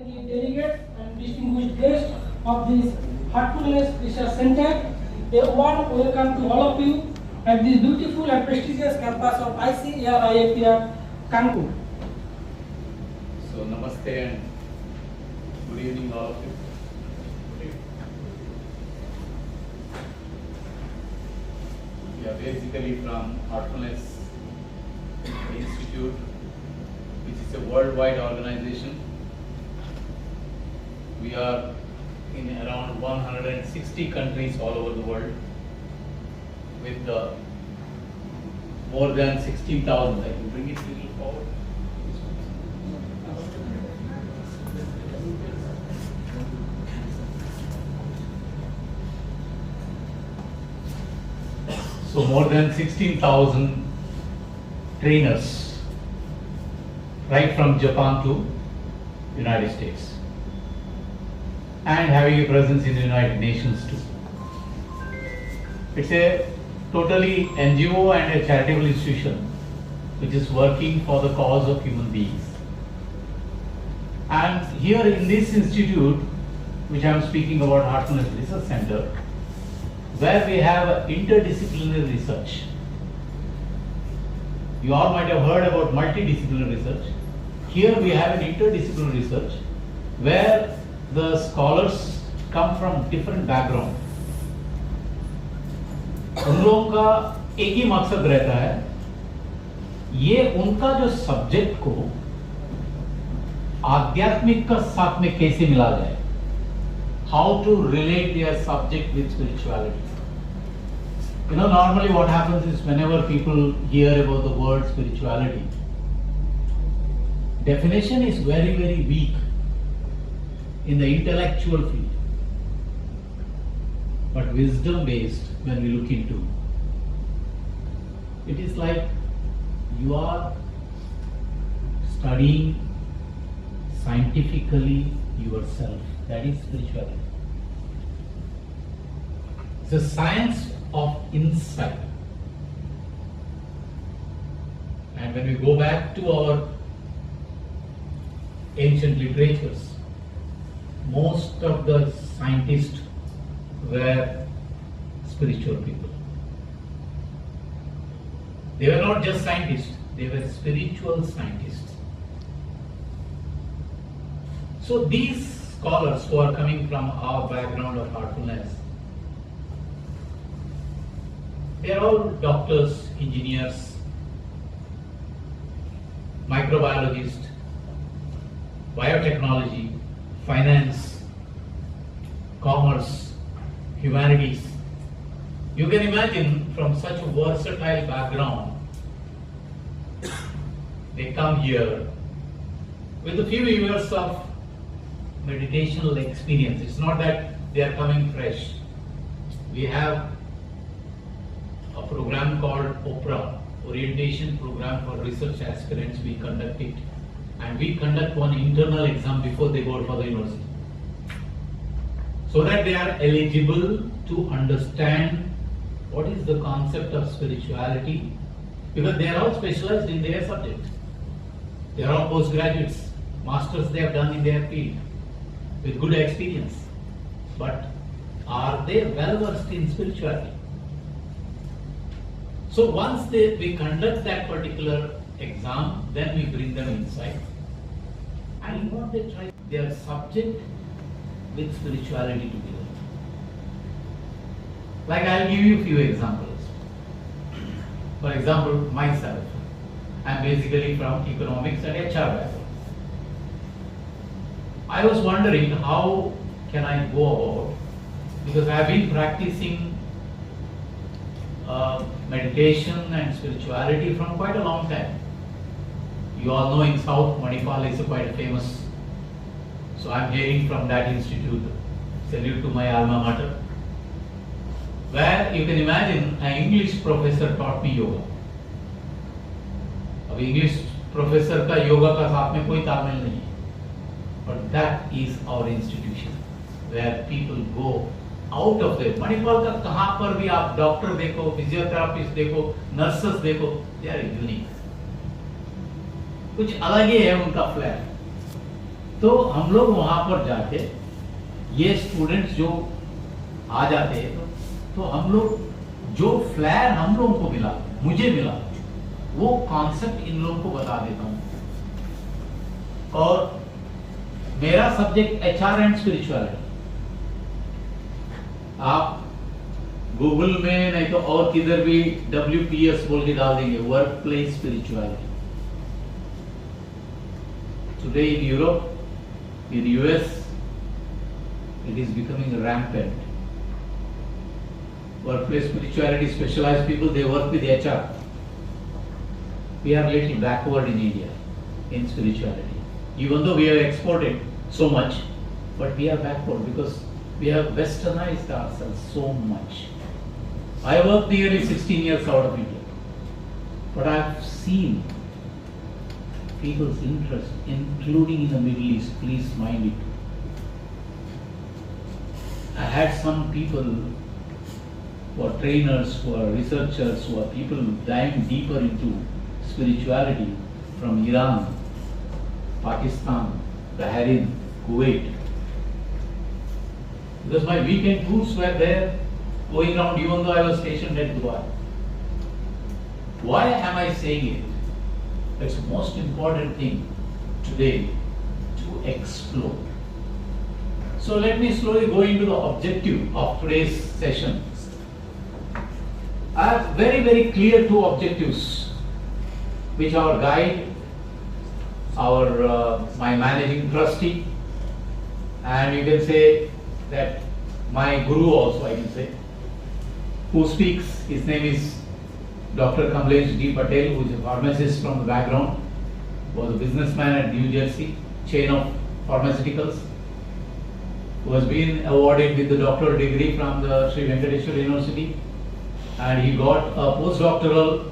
the delegates and distinguished guests of this Heartfulness Research Center. A warm welcome to all of you at this beautiful and prestigious campus of ICAR Cancun. So namaste and good evening all of you. We are basically from Heartfulness Institute, which is a worldwide organization. We are in around 160 countries all over the world with more than 16,000. I can bring it a little forward. So more than 16,000 trainers, right from Japan to United States, and having a presence in the United Nations too. It's a totally NGO and a charitable institution which is working for the cause of human beings. And here in this institute, which I am speaking about, Heartfulness Research Center, where we have interdisciplinary research. You all might have heard about multidisciplinary research. Here we have an interdisciplinary research where the scholars come from different background. उन लोगों का एक ही मकसद रहता है, ये उनका जो सब्जेक्ट को आध्यात्मिक का साथ में कैसे मिला जाए. How to relate their subject with spirituality. You know, normally what happens is whenever people hear about the word spirituality, definition is very, very weak in the intellectual field. But wisdom based, when we look into, it is like you are studying scientifically yourself. That is spirituality. It's a science of insight. And when we go back to our ancient literatures, most of the scientists were spiritual people. They were not just scientists, they were spiritual scientists. So these scholars who are coming from our background of heartfulness, they are all doctors, engineers, microbiologists, biotechnology, finance, commerce, humanities. You can imagine from such a versatile background, they come here with a few years of meditational experience. It's not that they are coming fresh. We have a program called OPRA, Orientation Program for Research Aspirants. We conduct it, and we conduct one internal exam before they go for the university, so that they are eligible to understand what is the concept of spirituality, because they are all specialized in their subject. They are all postgraduates, masters they have done in their field, with good experience. But are they well versed in spirituality? So once we conduct that particular exam, then we bring them inside. And what they try, their subject with spirituality together. Like I'll give you a few examples. For example, myself, I'm basically from economics and HR background. I was wondering how can I go about, because I have been practicing meditation and spirituality from quite a long time. You all know in South, Manipal is quite famous. So I'm hearing from that institute. Salute to my alma mater. Where you can imagine an English professor taught me yoga. अब English professor का yoga का साथ में कोई तालमेल नहीं है. But that is our institution, where people go out of there. Manipal का कहाँ पर भी आप डॉक्टर देखो, फिजियोथेरापिस्ट देखो, नर्सेस देखो, they are unique. कुछ अलग ही है उनका फ्लैट. तो हम लोग वहां पर जाके ये स्टूडेंट्स जो आ जाते हैं तो हम लोग जो फ्लैर हम लोगों को मिला, मुझे मिला, वो कॉन्सेप्ट इन लोगों को बता देता हूं। और मेरा सब्जेक्ट एचआर एंड स्पिरिचुअलिटी, आप गूगल में नहीं तो और किधर भी WPS बोल के डाल देंगे, work place spirituality. Today in Europe, in US, it is becoming rampant. Workplace spirituality, specialized people, they work with HR. We are little backward in India in spirituality. Even though we have exported so much, but we are backward because we have westernized ourselves so much. I worked nearly 16 years out of India, but I have seen people's interest, including in the Middle East, please mind it. I had some people who are trainers, who are researchers, who are people diving deeper into spirituality from Iran, Pakistan, Bahrain, Kuwait. Because my weekend tours were there, going around even though I was stationed at Dubai. Why am I saying it? It's the most important thing today to explore. So let me slowly go into the objective of today's session. I have very, very clear two objectives which our guide, my managing trustee, and you can say that my guru also, I can say, who speaks, his name is Dr. Kamlesh D. Patel, who is a pharmacist from the background, was a businessman at New Jersey, chain of pharmaceuticals, who has been awarded with the doctoral degree from the Sri Venkateswara University, and he got a postdoctoral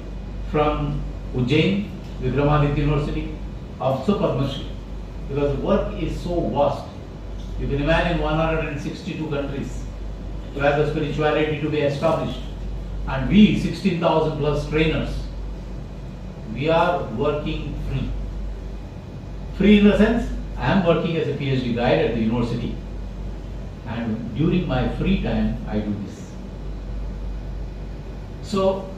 from Ujjain, Vikramaditya University, also Padma Shri, because the work is so vast. You can imagine 162 countries where the spirituality to be established. And we, 16,000 plus trainers, we are working free. Free in the sense, I am working as a PhD guide at the university. And during my free time, I do this. So,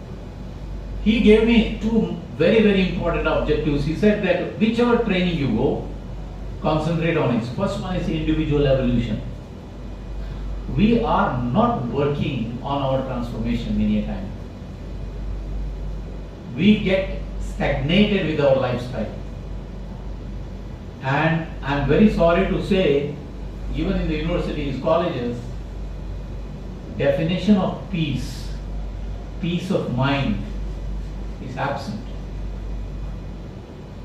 he gave me two very, very important objectives. He said that whichever training you go, concentrate on it. First one is individual evolution. We are not working on our transformation many a time. We get stagnated with our lifestyle. And I'm very sorry to say, even in the universities, colleges, definition of peace of mind is absent.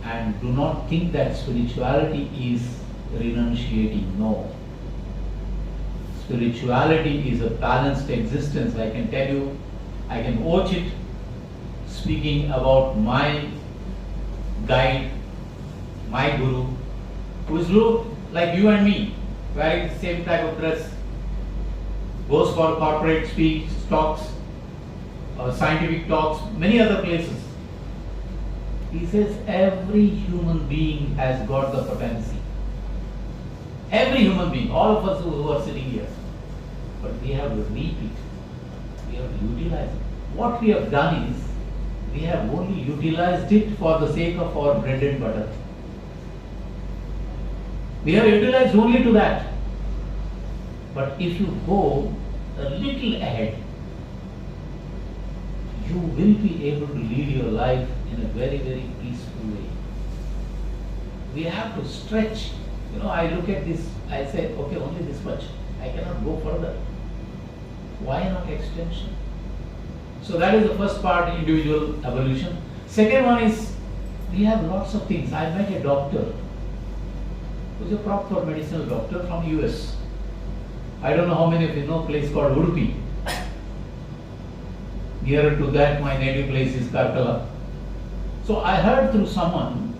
And do not think that spirituality is renunciating. No. Spirituality is a balanced existence. I can tell you, I can watch it speaking about my guide, my guru, who is like you and me, wearing the same type of dress, goes for corporate speech, talks, scientific talks, many other places. He says every human being has got the potency. Every human being, all of us who are sitting here. But we have to reap it. We have to utilize it. What we have done is, we have only utilized it for the sake of our bread and butter. We have utilized only to that. But if you go a little ahead, you will be able to lead your life in a very, very peaceful way. We have to stretch. You know, I look at this, I say, okay, only this much. I cannot go further. Why not extension? So that is the first part, individual evolution. Second one is, we have lots of things. I met a doctor who is a proper medicinal doctor from US. I don't know how many of you know a place called Udupi. Nearer to that, my native place is Karkala. So I heard through someone,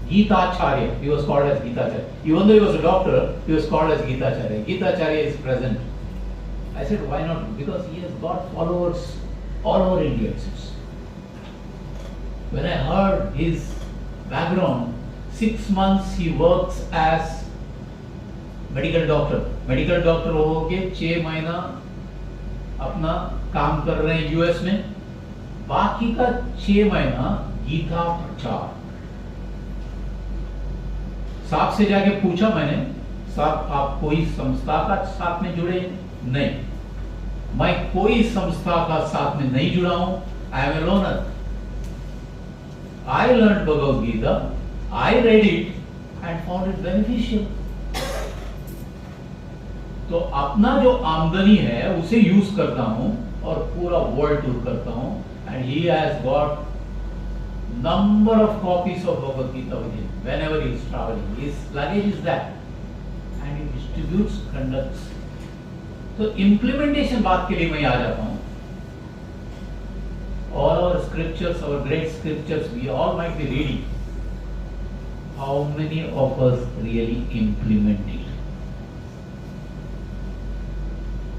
Geetacharya, he was called as Geetacharya. Even though he was a doctor, he was called as Geetacharya. Geetacharya is present. I said, why not? Because he has got followers all over India. When I heard his background, 6 months he works as medical doctor हो के 6 महीना अपना काम कर रहे हैं US में, बाकी का 6 महीना गीता प्रचार। साहब से जाके पूछा मैंने, साहब आप कोई संस्था का साथ में जुड़े? नहीं, मैं कोई संस्था का साथ में नहीं जुड़ा हूं, I am a loner. I learned Bhagavad Gita, I read it and found it beneficial. तो अपना जो आमदनी है उसे यूज करता हूं और पूरा वर्ल्ड टूर करता हूं, and he has got number of copies of Bhagavad Gita with him whenever he is traveling. His luggage is that, and he distributes, conducts. तो implementation बात के लिए मैं आ जाता हूं। All our scriptures, our great scriptures, we all might be reading. How many of us really implement it?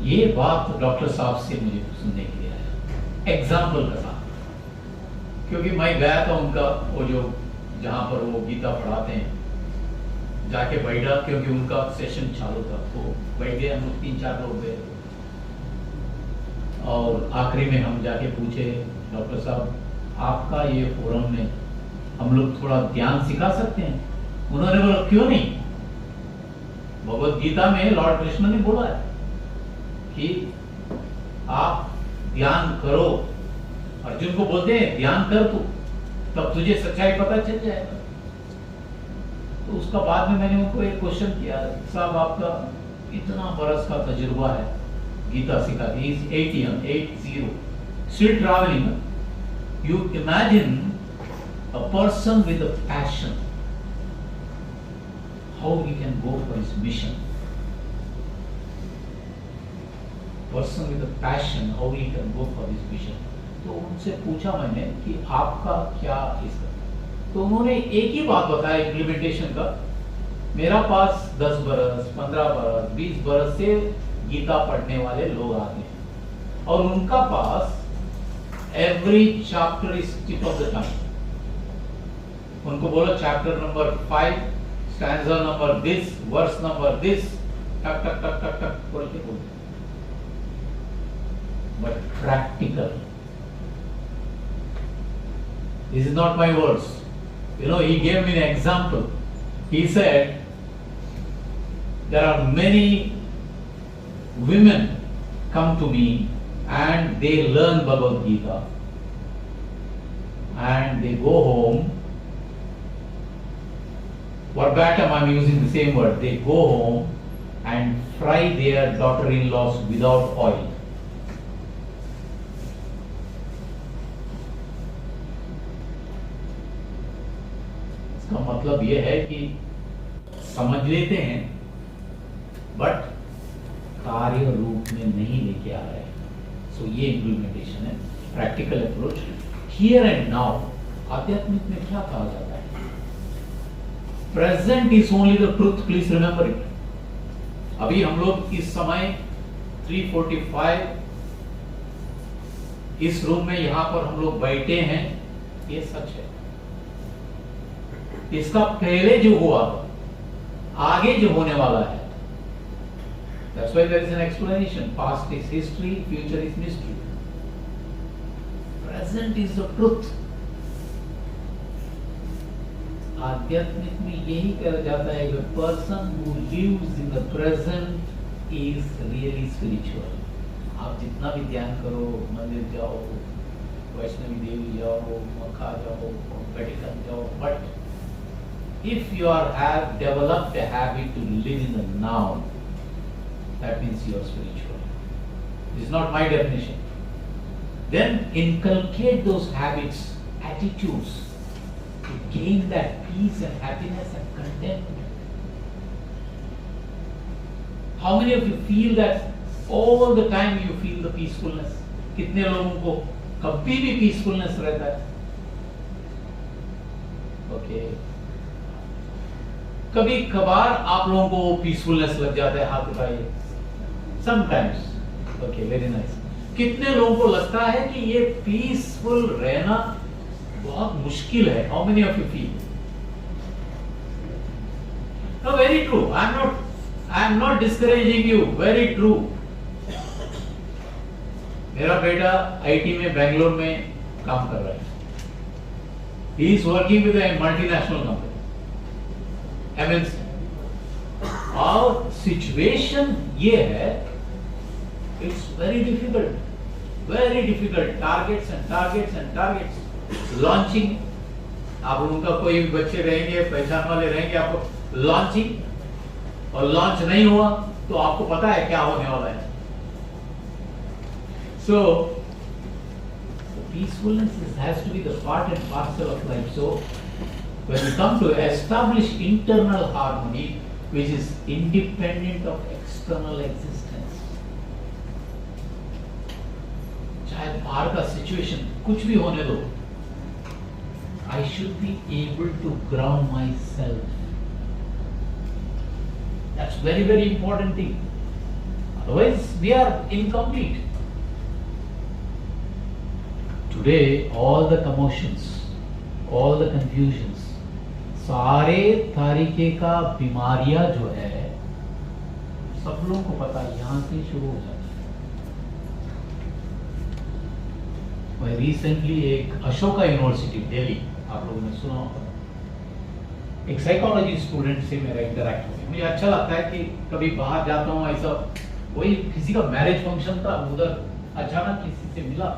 ये बात doctor साहब से मुझे सुनने के लिए आया, एग्जाम्पल के साथ, क्योंकि मैं गया था उनका वो जो जहां पर वो गीता पढ़ाते हैं, जाके बैठा, क्योंकि उनका सेशन चालू था, तो बैठ गए हम लोग 3-4 लोग गए, और आखिरी में हम जाके पूछे, डॉक्टर साहब आपका ये फोरम में हम लोग थोड़ा ध्यान सिखा सकते हैं? उन्होंने बोला क्यों नहीं, भगवत गीता में लॉर्ड कृष्ण ने बोला है कि आप ध्यान करो, अर्जुन को बोलते हैं ध्यान कर तू, तब तुझे सच्चाई पता चल जाएगा। तो उसका बाद में मैंने उनको एक क्वेश्चन किया, साहब आपका इतना बरस का तजुर्बा है गीता सिखा के, is 80 still traveling. You imagine a person with a passion, how he can go for his mission. Person with a passion, how he can go for his mission. तो उनसे पूछा मैंने कि आपका क्या इसका, तो उन्होंने एक ही बात बताया इम्प्लीमेंटेशन का, मेरा पास 10 बरस 15 बरस 20 बरस से गीता पढ़ने वाले लोग आते हैं, और उनका पास every chapter is tip of the tongue. उनको बोलो chapter number 5, stanza number this, verse number this, टक टक टक टक टक बोल के बोलते, but practical. This is not my words. You know, he gave me an example. He said there are many women come to me and they learn Bhagavad Gita and they go home. Verbatim I am using the same word. They go home and fry their daughter-in-laws without oil. इसका मतलब यह है कि समझ लेते हैं but कार्य रूप में नहीं लेके आ रहे हैं। सो ये इम्प्लीमेंटेशन है, practical approach, here and now. आध्यात्मिक में क्या कहा जाता है? Present is only the truth, please remember it. अभी हम लोग इस समय 3:45 इस रूम में यहां पर हम लोग बैठे हैं, ये सच है। इसका पहले जो हुआ, आगे जो होने वाला है, that's why there is an explanation. Past is history, future is mystery. Present is the truth. आध्यात्मिक में यही कहा जाता है कि person who lives in the present is really spiritual. आप जितना भी ध्यान करो, मंदिर जाओ, वैष्णवी देवी जाओ, मक्का जाओ, वेटिकन जाओ, but if you have developed a habit to live in the now, that means you are spiritual. This is not my definition. Then inculcate those habits, attitudes, to gain that peace and happiness and contentment. How many of you feel that all the time you feel the peacefulness? कितने लोगों को कभी भी peacefulness रहता है? Okay. कभी कभार आप लोगों को पीसफुलनेस लग जाता है, हाथ उठाइए। Sometimes, okay, very nice. कितने लोगों को लगता है कि ये पीसफुल रहना बहुत मुश्किल है? How many of you feel? No, very true. I am not discouraging you. Very true. मेरा बेटा आईटी में बेंगलोर में काम कर रहा है. He is working with a multinational company. MNC. Our situation ये है, it's very difficult. Targets and targets. Launching. आप उनका कोई भी बच्चे रहेंगे, पहचान वाले रहेंगे, आपको लॉन्चिंग और लॉन्च नहीं हुआ तो आपको पता है क्या होने वाला है. So peacefulness has to be the part and parcel of life. So when we come to establish internal harmony, which is independent of external existence, चाहे बाहर का सिचुएशन कुछ भी होने दो, I should be able to ground myself. That's very important thing. Otherwise, we are incomplete. Today, all the commotions, all the confusions, सारे तरीके का बीमारियां जो है, सब लोगों को पता है, यहाँ से शुरू हो जाती है. मैं रिसेंटली एक अशोका यूनिवर्सिटी दिल्ली, आप लोगों ने सुना होगा, एक साइकोलॉजी स्टूडेंट से मेरा इंटरैक्ट हुआ. मुझे अच्छा लगता है कि कभी बाहर जाता हूँ, ऐसा कोई किसी का मैरिज फंक्शन था, उधर अचानक किसी से मिला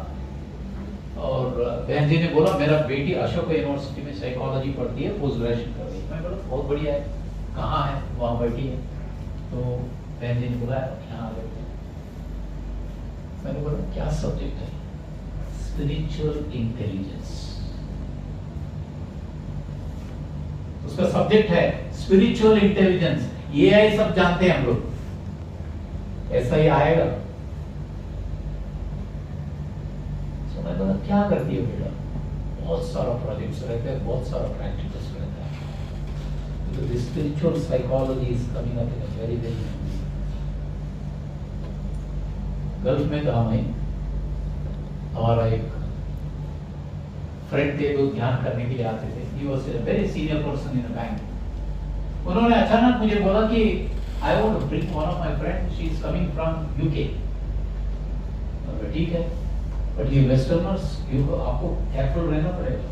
और बहन जी ने बोला मेरा बेटी अशोका यूनिवर्सिटी में साइकोलॉजी पढ़ती है, पोस्ट ग्रेजुएशन कर रही है. मैं बोला बहुत बढ़िया है, कहाँ है? वहाँ बैठी है. तो बहन जी ने बोला यहाँ बैठे. मैंने बोला क्या सब्जेक्ट है? Spiritual intelligence. उसका सब्जेक्ट है स्पिरिचुअल इंटेलिजेंस. ये आई सब जानते हैं हम लोग, ऐसा ही आएगा. तो मैं बोला क्या करती है बेटा? बहुत सारा प्रोजेक्ट्स रहते हैं, बहुत सारा प्रैक्टिकल्स रहता है. तो this spiritual psychology is coming up in a very gulf में था. मैं हमारा एक फ्रेंड थे जो ध्यान करने के लिए आते थे. He was a very senior person in a bank. उन्होंने अचानक मुझे बोला कि I want to bring one of my friends. She is coming from UK. ठीक है, but ये वेस्टर्नर्स, आपको केयरफुल रहना पड़ेगा.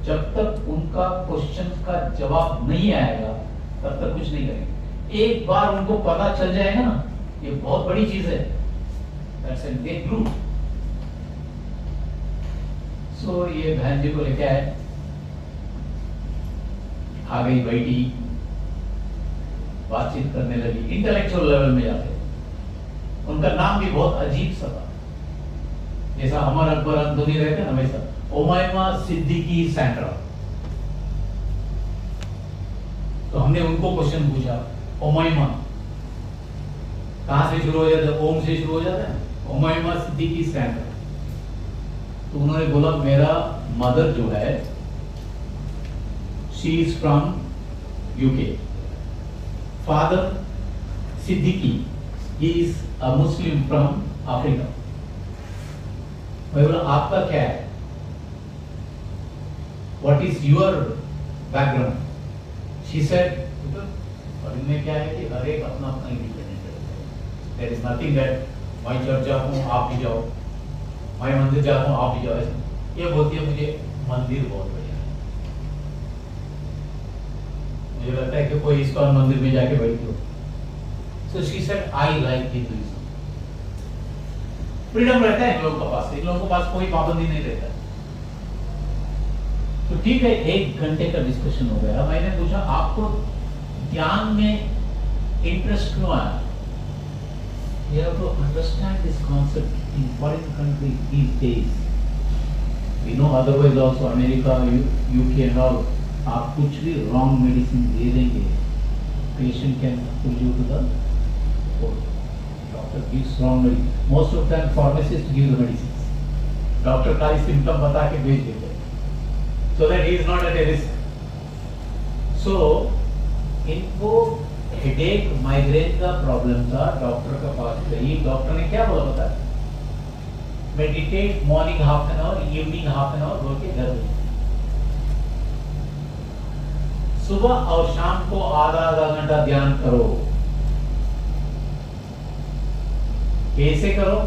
जब तक उनका क्वेश्चन का जवाब नहीं आएगा तब तक कुछ नहीं करेंगे. एक बार उनको पता चल जाएगा ना, ये बहुत बड़ी चीज है. That's a big group. So ये बहन जी को लेके आए, आ गई, बैठी, बातचीत करने लगी. इंटेलेक्चुअल लेवल में जाते. उनका नाम भी बहुत अजीब सा था, जैसा अमर अकबर अंथोनी रहते हैं ना वैसा, उमैमा सिद्दीकी सैंड्रा. तो हमने उनको क्वेश्चन पूछा, उमैमा कहां से शुरू हो जाता है? ओम से शुरू हो जाता है. उमैमा सिद्दीकी सैंड्रा. तो उन्होंने बोला मेरा मदर जो है, she is from UK. Father Siddiqui, he is a Muslim from Africa. मैं बोला आपका क्या है? What is your background? She said, और इनमें क्या है कि हर एक अपना अपना इंडिपेंडेंट है. देयर इज नथिंग दैट मैं चर्च जाता हूँ आप भी जाओ, मैं मंदिर जाता हूँ आप भी जाओ. ये बोलती है मुझे मंदिर बहुत बढ़िया है. मुझे लगता है कि कोई इस्कॉन मंदिर में जाके बैठी हो. So she said I like Hinduism. Freedom रहता है इन लोगों के पास, इन लोगों के पास कोई पाबंदी नहीं रहता. तो ठीक है, 1 घंटे का डिस्कशन हो गया. मैंने पूछा आपको ध्यान में इंटरेस्ट क्यों आया? You have to understand this concept in foreign countries these days. We know otherwise also America, UK and all, आप कुछ भी wrong medicine दे देंगे, patient can pull you to the court. Doctor gives wrong medicine. Most of the time pharmacist give the medicines. Doctor का ही symptom बता के भेज देते हैं, so that he is not at a risk. So इनको headache, migraine का problem था. Doctor के पास गई. डॉक्टर ने क्या बोला पता? Meditate morning half an our, evening half an our, बोल के घर गई. सुबह और शाम को आधा आधा घंटा ध्यान करो। कैसे करो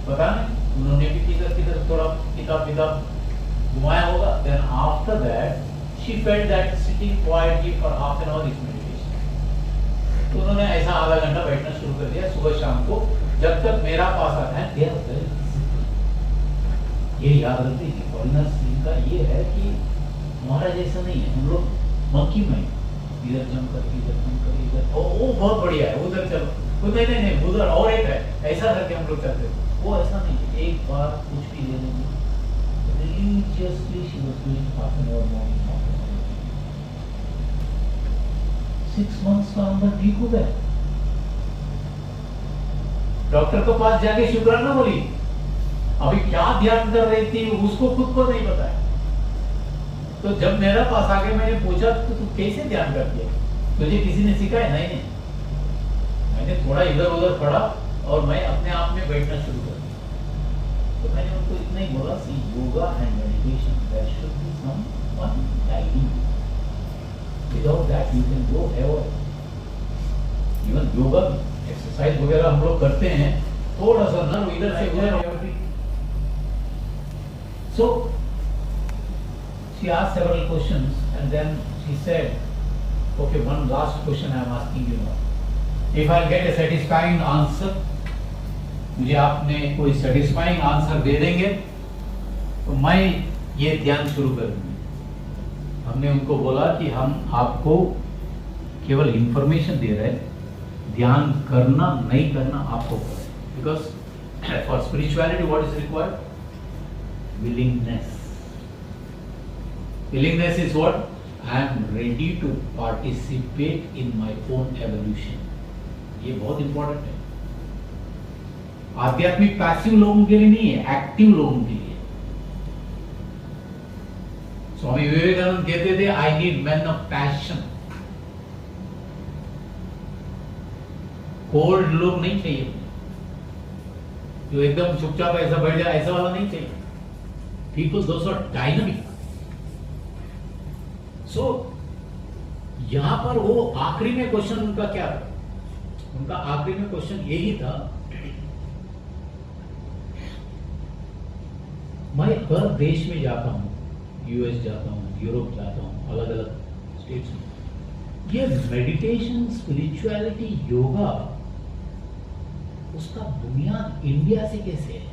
पता नहीं, उन्होंने भी किधर किधर थोड़ा किताब घुमाया होगा। Then after that she felt that sitting quietly for half an hour is meditation. तो उन्होंने ऐसा आधा घंटा बैठना शुरू कर दिया सुबह शाम को, जब तक मेरा पास आता है। ये याद रखते हैं फॉरेनर्स का ये है कि हमारा जैसा नहीं है, हम लोग मंकी में इधर जंप कर इधर वो बहुत बढ़िया है, उधर चलो, वो नहीं उधर और एक है, ऐसा करके हम लोग चलते हैं। वो ऐसा नहीं है, एक बार कुछ भी ले लेंगे। Religiously she was doing half an hour morning, half an hour evening. 6 months का अंदर ठीक हो गया। डॉक्टर के पास जाके शुक्राना बोली, अभी क्या ध्यान कर रही थी उसको खुद को नहीं पता है। तो जब मेरा पास आके मैंने पूछा तो तू कैसे ध्यान करती है, तुझे किसी ने सिखाया? नहीं, मैंने थोड़ा इधर उधर पढ़ा और मैं अपने आप में बैठना शुरू कर दिया। तो मैंने उनको इतना ही बोला, see yoga and meditation there should be someone guiding, without that you can go ever. Even yoga exercise वगैरह हम लोग करते हैं, थोड़ा सा नर्व इधर से उधर। So she asked several questions and then she said, okay, one last question I am asking you now. If I get a satisfying answer, मुझे आपने कोई satisfying answer दे देंगे तो मैं ये ध्यान शुरू कर दूंगी। हमने उनको बोला कि हम आपको केवल इंफॉर्मेशन दे रहे हैं, ध्यान करना नहीं करना आपको पड़े। Because for spirituality what is required? Willingness. Willingness is what? I am ready to participate in my own evolution. ये बहुत इंपॉर्टेंट है। आध्यात्मिक पैसिव लोगों के लिए नहीं है, एक्टिव लोगों के लिए। स्वामी विवेकानंद कहते थे, I need man of passion. Cold लोग नहीं चाहिए, जो एकदम चुपचाप ऐसा बैठ जाए, ऐसा वाला नहीं चाहिए। People those are dynamic. So यहां पर वो आखिरी में क्वेश्चन उनका क्या था? उनका आखिरी में क्वेश्चन यही था, मैं हर देश में जाता हूं, यूएस जाता हूं, यूरोप जाता हूं, अलग अलग स्टेट्स में, ये मेडिटेशन, स्पिरिचुअलिटी, योगा, उसका बुनियाद इंडिया से कैसे है?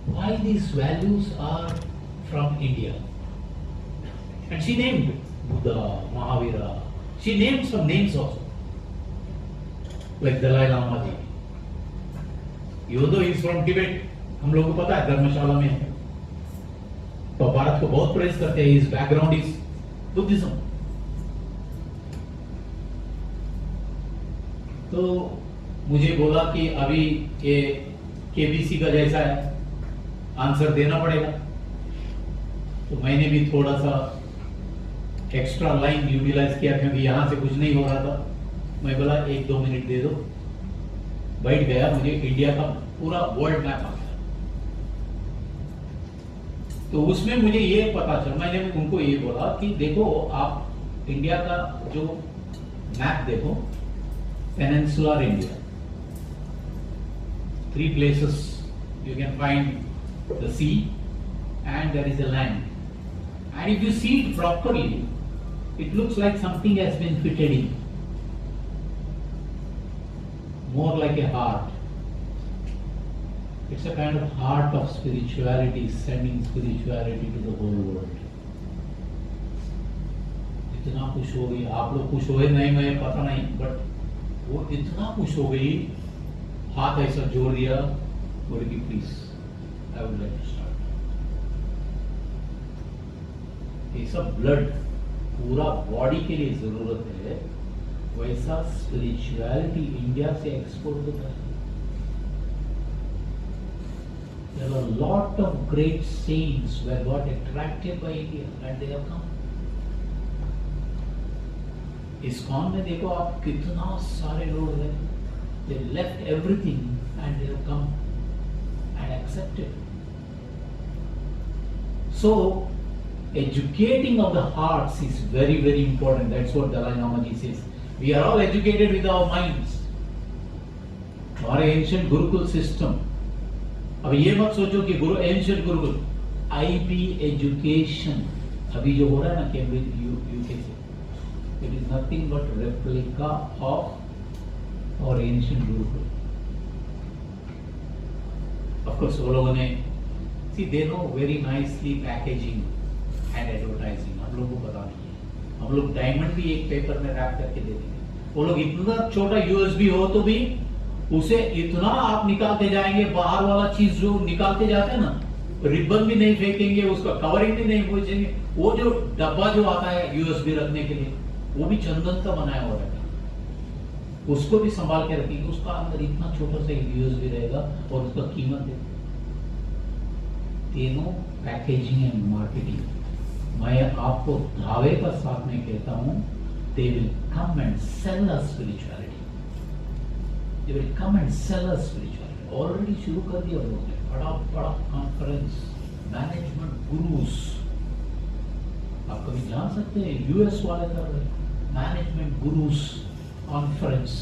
Why these values are from India? And she named Buddha, Mahavira. She named some names also, like Dalai Lama ji. Even though he is from Tibet, हम लोगों को पता है धर्मशाला में है, तो भारत को बहुत प्रेस करते हैं। His background is Buddhism. तो मुझे बोला कि अभी ये केबीसी का जैसा है, आंसर देना पड़ेगा। तो मैंने भी थोड़ा सा एक्स्ट्रा लाइन यूटिलाइज किया, क्योंकि यहां से कुछ नहीं हो रहा था। मैं बोला 1-2 मिनट दे दो, बैठ गया। मुझे इंडिया का पूरा वर्ल्ड मैप आ गया। तो उसमें मुझे ये पता चला, मैंने उनको ये बोला कि देखो, आप इंडिया का जो मैप देखो, peninsular India, 3 places you can find the sea and there is a land, and if you see it properly, it looks like something has been fitted in, more like a heart. It's a kind of heart of spirituality, sending spirituality to the whole world. इतना खुश हो गई, आप लोग खुश हुए नहीं, मैं पता नहीं, बट वो इतना खुश हो गई, हाथ ऐसा जोड़ दिया, बोले कि please I would like to start. ये सब ब्लड पूरा बॉडी के लिए जरूरत है, वैसा स्पिरिचुअलिटी इंडिया से एक्सपोर्ट होता है। There are a lot of great saints who got attracted by India and they have come. ISKCON में देखो आप, कितना सारे लोग हैं, they left everything and they have come and accepted. So educating of the hearts is very, very important. That's what Dalai Lama ji says. We are all educated with our minds. हमारे ancient Gurukul system, अब ये मत सोचो कि गुरु ancient Gurukul, IP education अभी जो हो रहा है ना कैम्ब्रिज यूके से, it is nothing but replica of और एंशियंट गुरुकुल. ऑफ कोर्स वो लोगों ने see they know very nicely packaging and advertising. हम लोगों को पता नहीं है. हम लोग डायमंड भी एक पेपर में रैप करके दे देंगे. वो लोग इतना छोटा यूएसबी हो तो भी उसे इतना आप निकालते जाएंगे. बाहर वाला चीज जो निकालते जाते हैं ना, रिबन भी नहीं फेंकेंगे, उसका कवरिंग भी नहीं पूछेंगे. वो जो डब्बा जो आता है यूएसबी रखने के लिए, वो भी चंदन का बनाया हुआ रहता है. उसको भी संभाल के रखेंगे. उसका अंदर इतना छोटा सा यूएसबी रहेगा और उसका कीमत है. तीनों पैकेजिंग एंड मार्केटिंग. मैं आपको दावे का साथ में कहता हूं, they will come and sell us spirituality. They will come and sell us spirituality. Already शुरू कर दिया लोगों ने. बड़ा बड़ा कॉन्फ्रेंस, मैनेजमेंट गुरुस, आप कभी जान सकते हैं, यूएस वाले कर रहे हैं मैनेजमेंट गुरुस कॉन्फ्रेंस.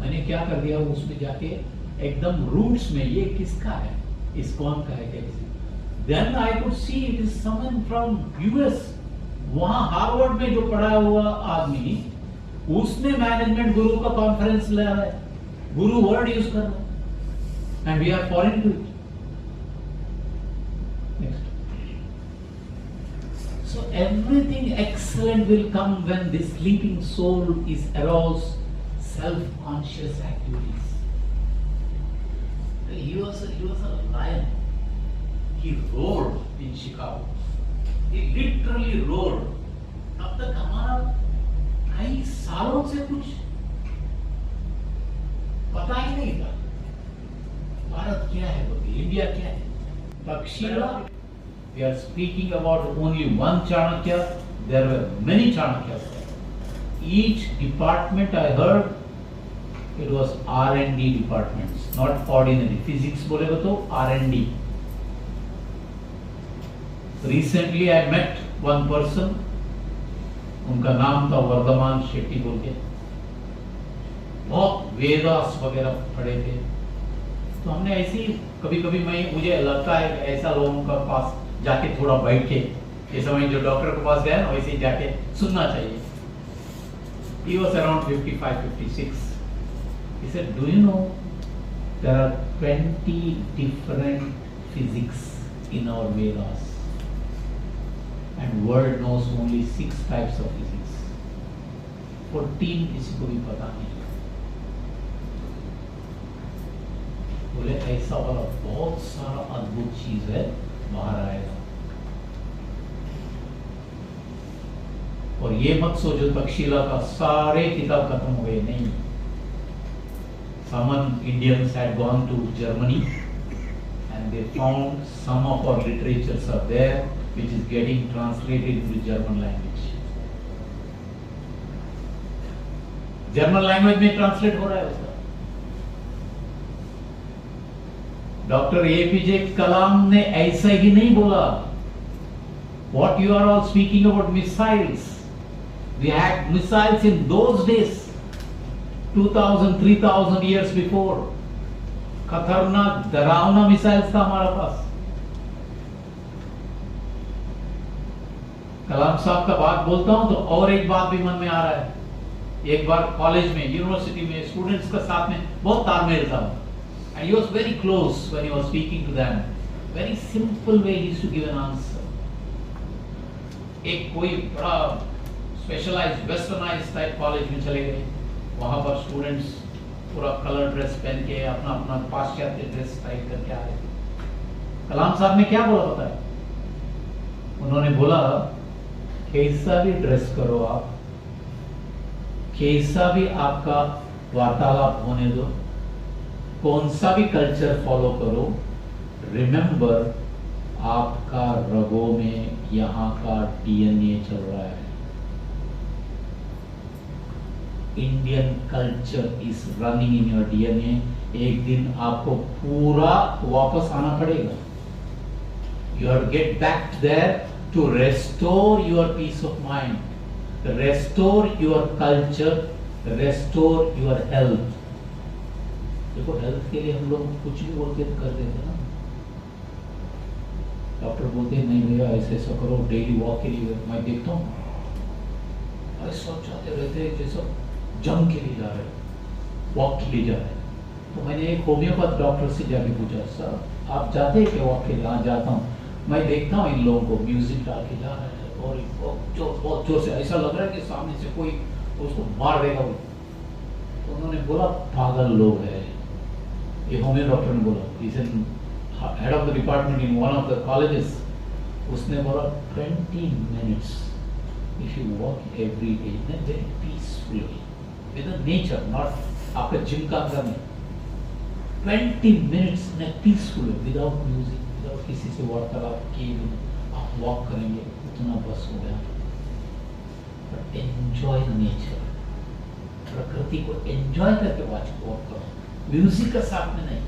मैंने क्या कर दिया, उसमें जाके एकदम रूट्स में ये किसका है, इस्कॉन का है कैसे. Then I could see it is someone from US. वहां हार्वर्ड में जो पढ़ा हुआ आदमी, उसने मैनेजमेंट गुरु का कॉन्फ्रेंस ले रहा है. गुरु वर्ड यूज कर रहा है, and we are foreign to it. Next. So everything excellent will come when this sleeping soul is aroused self conscious activities. He was a lion. He roared in Chicago. He literally roared. अब तक हमारा कई सालों से कुछ पता ही नहीं था भारत क्या है, इंडिया क्या है. Takshashila, we are speaking about only one Chanakya. There were many Chanakyas. Each department I heard it was R&D departments, not ordinary. Physics बोलेगा तो R&D. Recently I met one person. उनका नाम था वर्धमान शेट्टी बोल के. बहुत वेदास वगैरह पढ़े थे. तो हमने ऐसी कभी कभी मुझे लगता है ऐसा लोगों का पास जाके थोड़ा बैठ के, ये समय जो डॉक्टर के पास गया ना, वैसे ही जाके सुनना चाहिए. He was around 55, 56. He said, do you know there are 20 different physics in our Vedas, and world knows only 6 types of physics. 14 किसी को भी पता नहीं. बोले ऐसा वाला बहुत सारा अद्भुत चीज है, बाहर आएगा. और ये मत सोचो तक्षशिला का सारे किताब खत्म हो गए. नहीं. Some Indians had gone to Germany and they found some of our literatures are there, which is getting translated into German language. German language में ट्रांसलेट हो रहा है उसका. डॉक्टर एपीजे कलाम ने ऐसा ही नहीं बोला. What you are all speaking about missiles, we had missiles in those days, 2000, 3000 years before. खतरनाक डरावना मिसाइल्स था हमारे पास. कलाम साहब का बात बोलता हूं तो और एक बात भी मन में आ रहा है. एक बार कॉलेज में, यूनिवर्सिटी में स्टूडेंट्स का साथ में बहुत तालमेल था, and he was very close when he was speaking to them. Very simple way he used to give an answer. एक कोई बड़ा स्पेशलाइज्ड वेस्टर्नाइज्ड टाइप कॉलेज में चले गए. वहां पर स्टूडेंट्स पूरा कलर ड्रेस पहन के अपना अपना पाश्चात्य ड्रेस टाइप करके आ रहे. कलाम साहब ने क्या बोला पता है? उन्होंने बोला, कैसा भी ड्रेस करो आप, कैसा भी आपका वार्तालाप होने दो, कौन सा भी कल्चर फॉलो करो, रिमेंबर आपका रगों में यहाँ का डीएनए चल रहा है. Indian culture is running in your DNA. एक दिन आपको पूरा वापस आना पड़ेगा. You have to get back there to restore your peace of mind, restore your culture, restore your health. देखो हेल्थ के लिए हम लोग कुछ भी बोल के कर देते ना. डॉक्टर बोलते हैं नहीं भैया ऐसे ऐसा करो, डेली वॉक के लिए. मैं देखता हूँ अरे सब जाते रहते हैं जैसे जंग के लिए जा रहे हैं, वॉक के लिए जा रहे हैं. तो मैंने एक होम्योपैथ डॉक्टर से जाके पूछा, सर आप जाते हैं क्या वॉक के लिए? हाँ जाता हूँ. मैं देखता हूँ इन लोगों को म्यूजिक डाल के जा रहे हैं और बहुत जोर से, ऐसा लग रहा है कि सामने से कोई उसको मार देगा. तो उन्होंने बोला पागल लोग है. ये होम्यो डॉक्टर ने बोला, is an head of the department in one of the colleges. उसने बोला 20 minutes if you walk every day in a very peaceful way with the nature, not आपका जिम का अंदर नहीं. 20 minutes in a peaceful way without music, without किसी से वार्तालाप किए बिना आप वॉक करेंगे, उतना बस हो गया. But enjoy the nature, प्रकृति को एंजॉय करके वॉक करो. म्यूजिक का साथ में नहीं,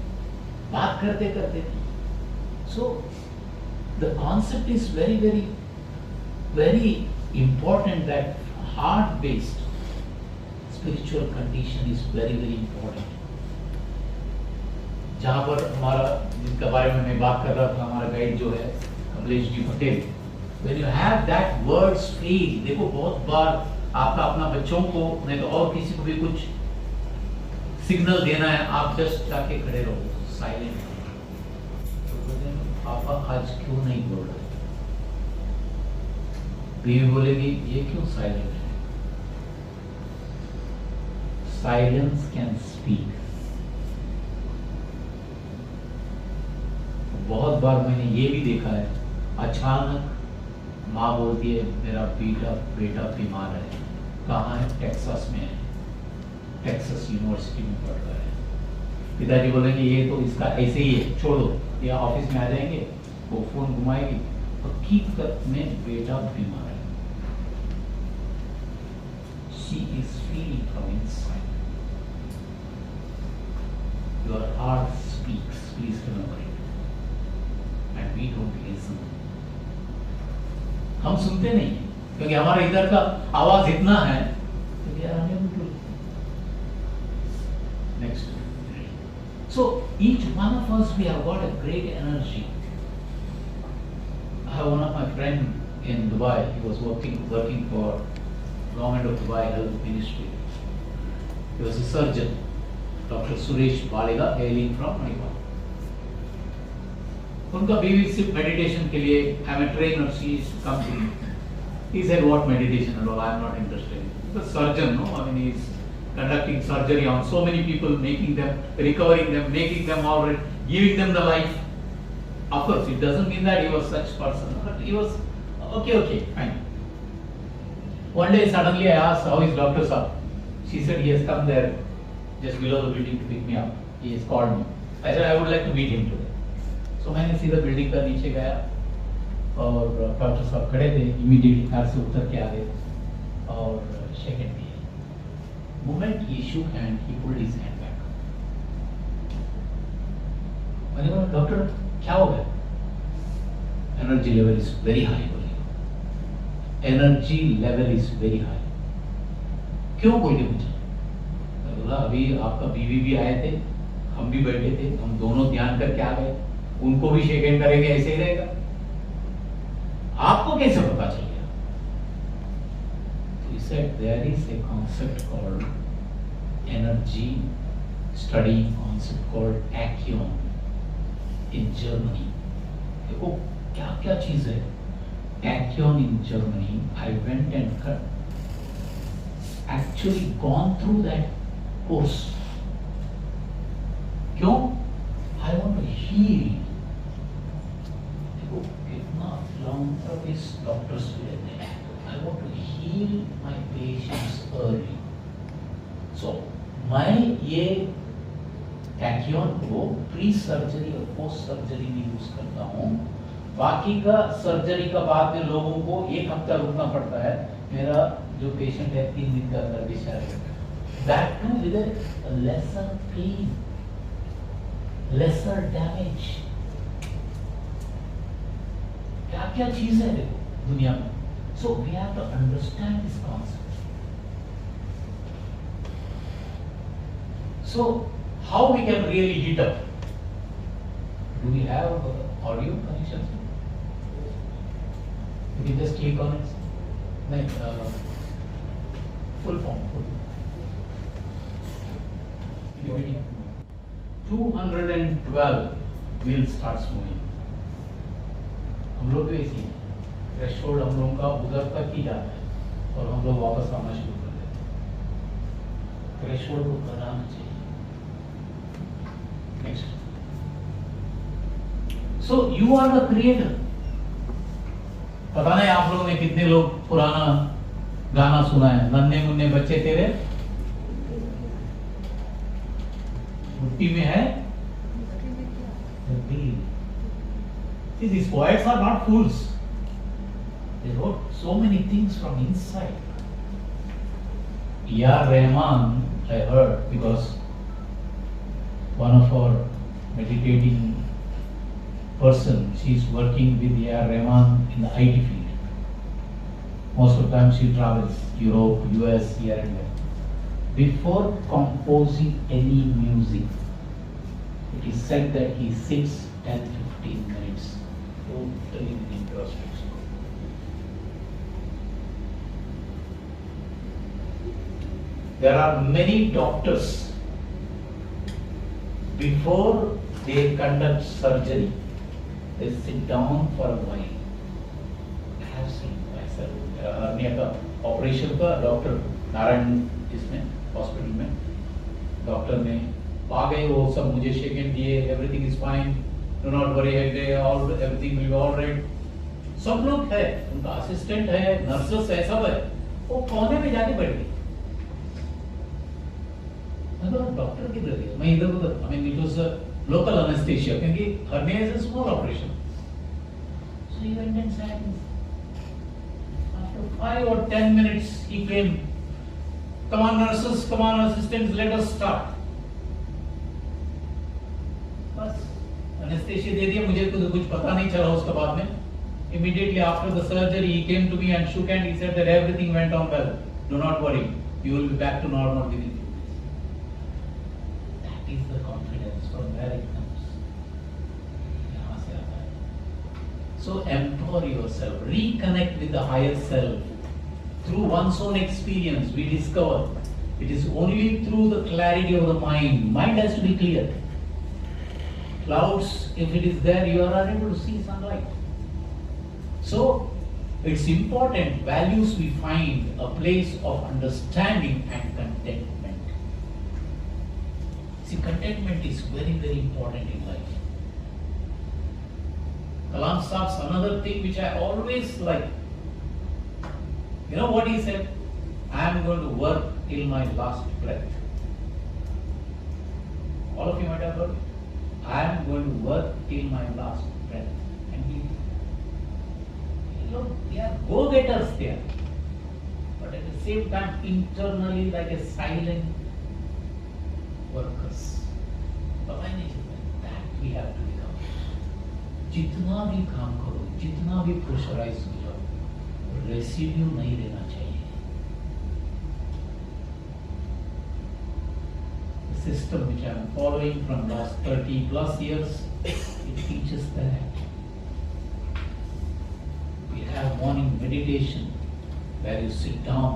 बात करते करते नहीं. So the concept is very very very important that heart based spiritual condition is very very important. जहाँ पर हमारा, जिनके बारे में मैं बात कर रहा था, हमारा गाइड जो है Kamlesh ji Patel, when you have that words free, देखो बहुत बार आपका अपना बच्चों को नहीं तो और किसी को भी कुछ सिग्नल देना है, आप जस्ट जाके खड़े रहो साइलेंट. पापा आज क्यों नहीं बोल रहे? बीवी बोलेगी ये क्यों साइलेंट है? Silence can speak. बहुत बार मैंने ये भी देखा है, अचानक माँ बोलती है मेरा बेटा बीमार है. कहाँ है? टेक्सास में है, टेक्सास यूनिवर्सिटी में पढ़ रहा है. पिताजी बोलेंगे ये तो इसका ऐसे ही है, छोड़ो, या ऑफिस में आ जाएंगे, वो फोन घुमाएगी, हकीकत में बेटा बीमार है. She is feeling from inside. Your heart speaks. Please remember it. And we don't listen. हम सुनते नहीं क्योंकि हमारा इधर का आवाज इतना है तो we are unable to. Next. So each one of us, we have got a great energy. I have one of my friend in Dubai. He was working for government of Dubai Health Ministry. He was a surgeon, Dr. Suresh Baliga, hailing from Manipur. उनका बीवी सिर्फ meditation के लिए, I am a trainer, she is come to me. He said, what meditation and all? I am not interested. He's a surgeon, no? I mean, he is conducting surgery on so many people, making them, recovering them, making them all right, giving them the life. Of course, it doesn't mean that he was such person, but he was okay, fine. One day suddenly I asked, how is Dr. Saab? She said he has come there just below the building to pick me up. He has called me. I said I would like to meet him today. So मैंने सीधा building का नीचे गया और doctor साहब खड़े थे. Immediately car से उतर के आ गए और शेक हैंड किया. Moment he shook hand, he pulled his hand back. मैंने बोला डॉक्टर क्या हो गया? Energy level is very high. Energy level is very high. क्यों बोल के पूछा? मैं बोला अभी आपका बीवी भी आए थे, हम भी बैठे थे, हम दोनों ध्यान करके आ गए, उनको भी शेक हैंड करेंगे, ऐसे ही रहेगा. आपको कैसे पता चल गया? He said there is a concept called energy study concept called Tachyon in Germany. देखो क्या क्या चीज है. Tachyon in Germany. I went and actually gone through that course. क्यों? I want to heal. देखो कितना philanthropist doctors रहते हैं. I want to heal my patients early. So मैं ये Tachyon को प्री सर्जरी और पोस्ट सर्जरी में यूज करता हूँ. बाकी का सर्जरी का बाद में लोगों को 1 हफ्ता रुकना पड़ता है. मेरा जो पेशेंट है 3 दिन के अंदर डिस्चार्ज होता है. That too with a lesser pain, lesser damage. क्या चीज है देखो दुनिया में. So we have to understand this concept. So how we can really heat up? Do we have audio connections? You can just click on it. Like full form. 212 wheel starts moving. हम लोग भी ऐसे ही threshold हम लोगों का उधर तक ही जाता है और हम लोग वापस आना शुरू कर देते हैं. थ्रेशोल्ड को बनाना चाहिए. Next. So you are the creator. पता नहीं आप लोगों ने कितने लोग पुराना गाना सुना है, नन्हे मुन्ने बच्चे तेरे मिट्टी में है. See, these poets are not fools. They wrote so many things from inside. A.R. Rahman, I heard, because one of our meditating person, she's working with A.R. Rahman in the IT field. Most of the time she travels Europe, US, here and there. Before composing any music, it is said that he sits 10-15 minutes totally in introspection. There are many doctors, before they conduct surgery, they sit down for a while. I have seen myself, hernia का operation का doctor Narayan इसमें hospital में doctor ने आ गए, वो सब मुझे shake hand दिए, everything is fine, do not worry, all everything will be alright. सब लोग है, उनका असिस्टेंट है, नर्सेस है, सब है. वो कोने में जाके बैठ गए. डॉक्टर किधर गया, मैं इधर उधर. I mean it was local anaesthesia क्योंकि hernia is a small operation. So he went and sat. After 5 or 10 minutes he came. Come on nurses, come on assistants, let us start. बस anaesthesia दे दिया, मुझे कुछ पता नहीं चला उसके बाद में. Immediately after the surgery he came to me and shook hand. He said that everything went on well. Do not worry, you will be back to normal within few days. That is the confidence from where it comes. यहाँ से आता है. So empower yourself, reconnect with the higher self. Through one's own experience, we discover it is only through the clarity of the mind. Mind has to be clear. Clouds, if it is there, you are unable to see sunlight. So, it's important, values we find a place of understanding and contentment. See, contentment is very, very important in life. Kalam Saab's another thing which I always like. You know what he said? I am going to work till my last breath. All of you might have heard it. I am going to work till my last breath. And they are go-getters there. But at the same time, internally like a silent workers. But I need that we have to become. जितना भी काम करो, जितना भी pressurise हो जाओ, residue नहीं रहना चाहिए. The system which I am following from last 30 plus years, it teaches that. We have morning meditation where you sit down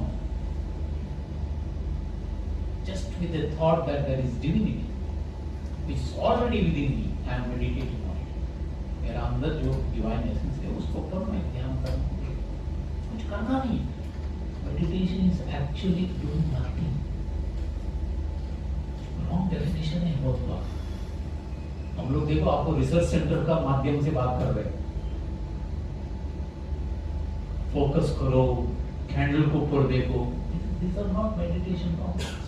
just with the thought that there is divinity which is already within me. I am meditating on it. मेरा अंदर जो divine essence है उसको पर मैं ध्यान करूँ. कुछ करना नहीं. Meditation is actually doing nothing. Wrong definition है बहुत बार. हम लोग देखो आपको रिसर्च सेंटर का माध्यम से बात कर रहे हैं. फोकस करो, कैंडल को ऊपर देखो. These are not meditation concepts.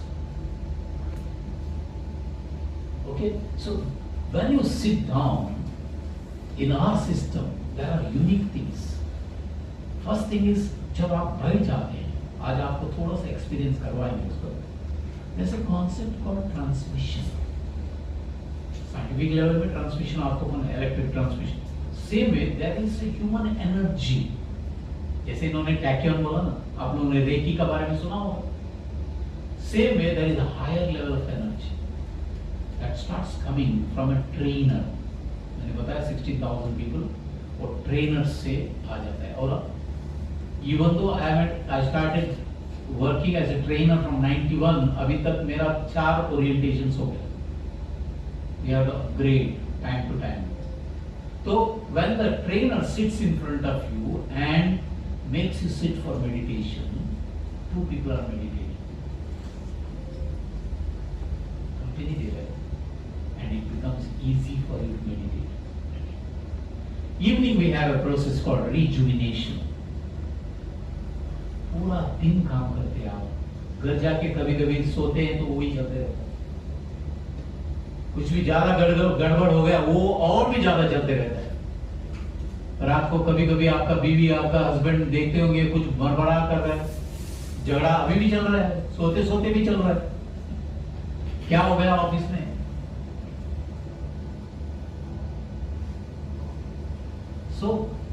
Okay, so when you sit down in our system, there are unique things. First thing is जब आप बैठ जाते हैं, आज आपको थोड़ा सा एक्सपीरियंस करवाएंगे उसको. There's a concept called transmission. Scientific level पे ट्रांसमिशन आपको electric transmission. Same way, there is a human energy. जैसे इन्होंने टैक्योन बोला ना, आप लोगों ने रेकी का बारे में सुना होगा. Same way, there is a higher level of energy that starts coming from a trainer. मैंने बताया 16,000 people, वो trainers से आ जाता है. और even though I started working as a trainer from 91, अभी तक मेरा 4 orientations हो गए. We have to upgrade time to time. So when the trainer sits in front of you and makes you sit for meditation, 2 people are meditating. Company दे रहा है, and it becomes easy for you to meditate. Evening we have a process called rejuvenation. पूरा दिन काम करते हैं आप, घर जाके कभी-कभी सोते हैं तो वही चलते रहता है. कुछ भी ज्यादा गड़बड़ हो गया वो और भी ज्यादा चलते रहता है. रात को कभी-कभी आपका बीवी आपका हस्बैंड देखते होंगे कुछ बड़बड़ा कर रहा है, झगड़ा अभी भी चल रहा है, सोते सोते भी चल रहा है. क्या हो गया ऑफिस में?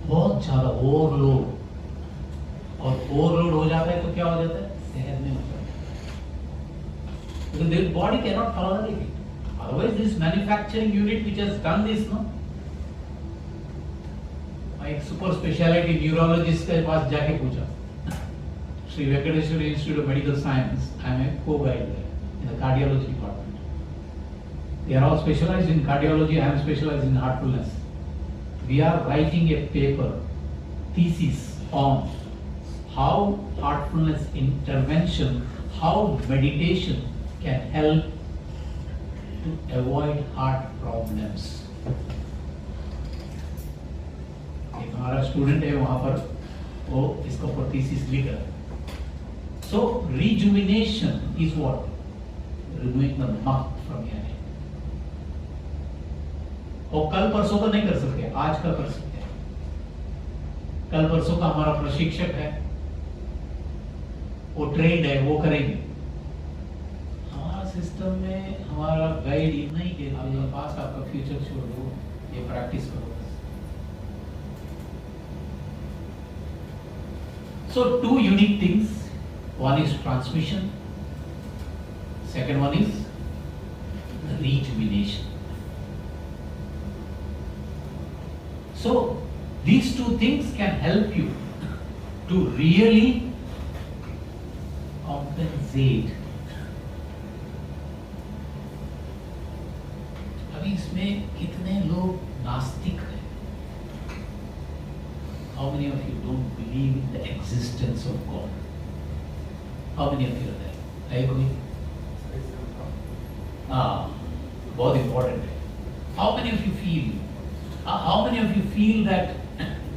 बहुत ज्यादा ओवरलोड, और ओवरलोड हो जाता है तो क्या हो जाता है? सेहत में होता है. Because their body cannot tolerate it. Otherwise, this manufacturing unit which has done this, no? मैं एक सुपर स्पेशलिटी न्यूरोलॉजिस्ट के पास जाके पूछा, Shri Venkateswara Institute of Medical Science, I am a co-guide in the cardiology department. They are all specialized in cardiology. I am specialized in heartfulness. We are writing a paper, thesis on how heartfulness intervention, how meditation can help to avoid heart problems. एक हमारा student है वहां पर, वो इसका ऊपर thesis लिख रहा है. So rejuvenation is what? Removing the muck from your head. और कल परसों तो नहीं कर सकते, आज का कर सकते हैं. कल परसों का हमारा प्रशिक्षक है, वो ट्रेंड है, वो करेंगे. हमारा सिस्टम में हमारा गाइड नहीं के आपके पास आपका फ्यूचर छोड़ दो, ये प्रैक्टिस करो. So 2 unique things. One is transmission. Second one is rejuvenation. So these 2 things can help you to really compensate. अभी इसमें कितने लोग नास्तिक हैं? How many of you don't believe in the existence of God? How many of you are there? है कोई? बहुत important है. How many of you feel? How many of you feel that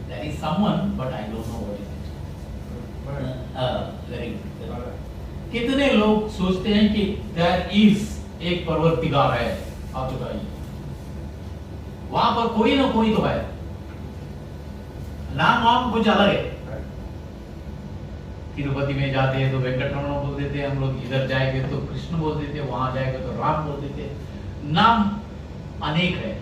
there is someone, but I don't know what is it? Very good. कितने लोग सोचते हैं कि there is एक परवरदिगार है? आप बताइए. वहां पर कोई ना कोई तो है. नाम वाम कुछ अलग है. तिरुपति में जाते हैं तो वेंकटरमण बोल देते हैं हम लोग, इधर जाएंगे तो कृष्ण बोल देते हैं, वहां जाएंगे तो राम बोल देते हैं. नाम अनेक है.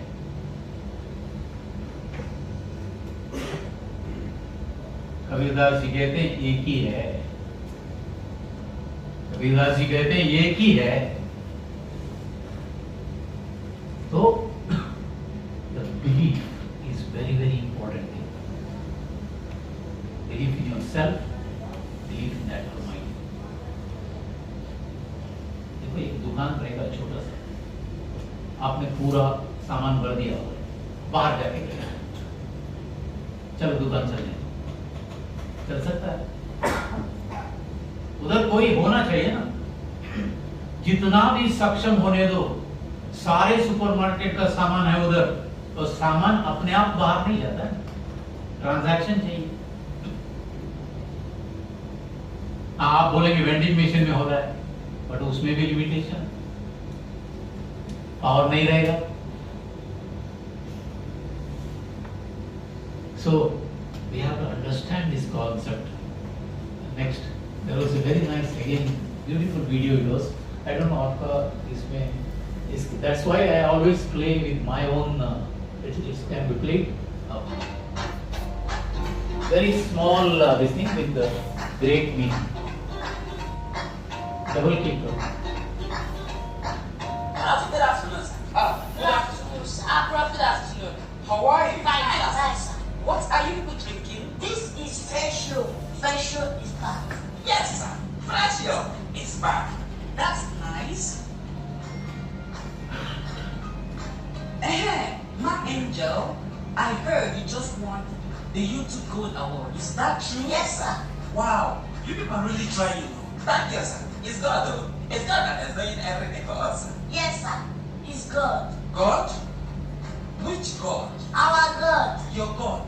कबीरदास जी कहते हैं एक ही है. कबीरदास जी कहते हैं एक ही है. तो the belief is very very important thing. Believe in yourself, believe in that Almighty. देखो एक दुकान रहेगा छोटा सा, आपने पूरा सामान भर दिया होगा, बाहर जाके गया, चलो दुकान चलने, चल सकता है? उधर कोई होना चाहिए ना. जितना भी सक्षम होने दो, सारे सुपरमार्केट का सामान है उधर, तो सामान अपने आप बाहर नहीं जाता है. ट्रांजैक्शन चाहिए. आप बोलेंगे वेंडिंग मशीन में हो रहा है, बट उसमें भी लिमिटेशन, पावर नहीं रहेगा. So we have to understand this concept. Next, there was a very nice, again, beautiful video it was. I don't know आपका इसमें, that's why I always play with my own. It can be played. very small this thing with great meaning. Double kicker. Good afternoon, sir. Good afternoon, sir. Good afternoon. How are you? Fine, sir. What are you people drinking? This is Fesho. Fesho is back. Yes, sir. Freshio is back. That's nice. My angel, I heard you just won the YouTube Gold Award. Is that true? Yes, sir. Wow, you people are really trying, you know. Thank you, sir. It's God, though. It's God that is doing everything for us. Yes, sir. It's God. God? Which God? Our God. Your God.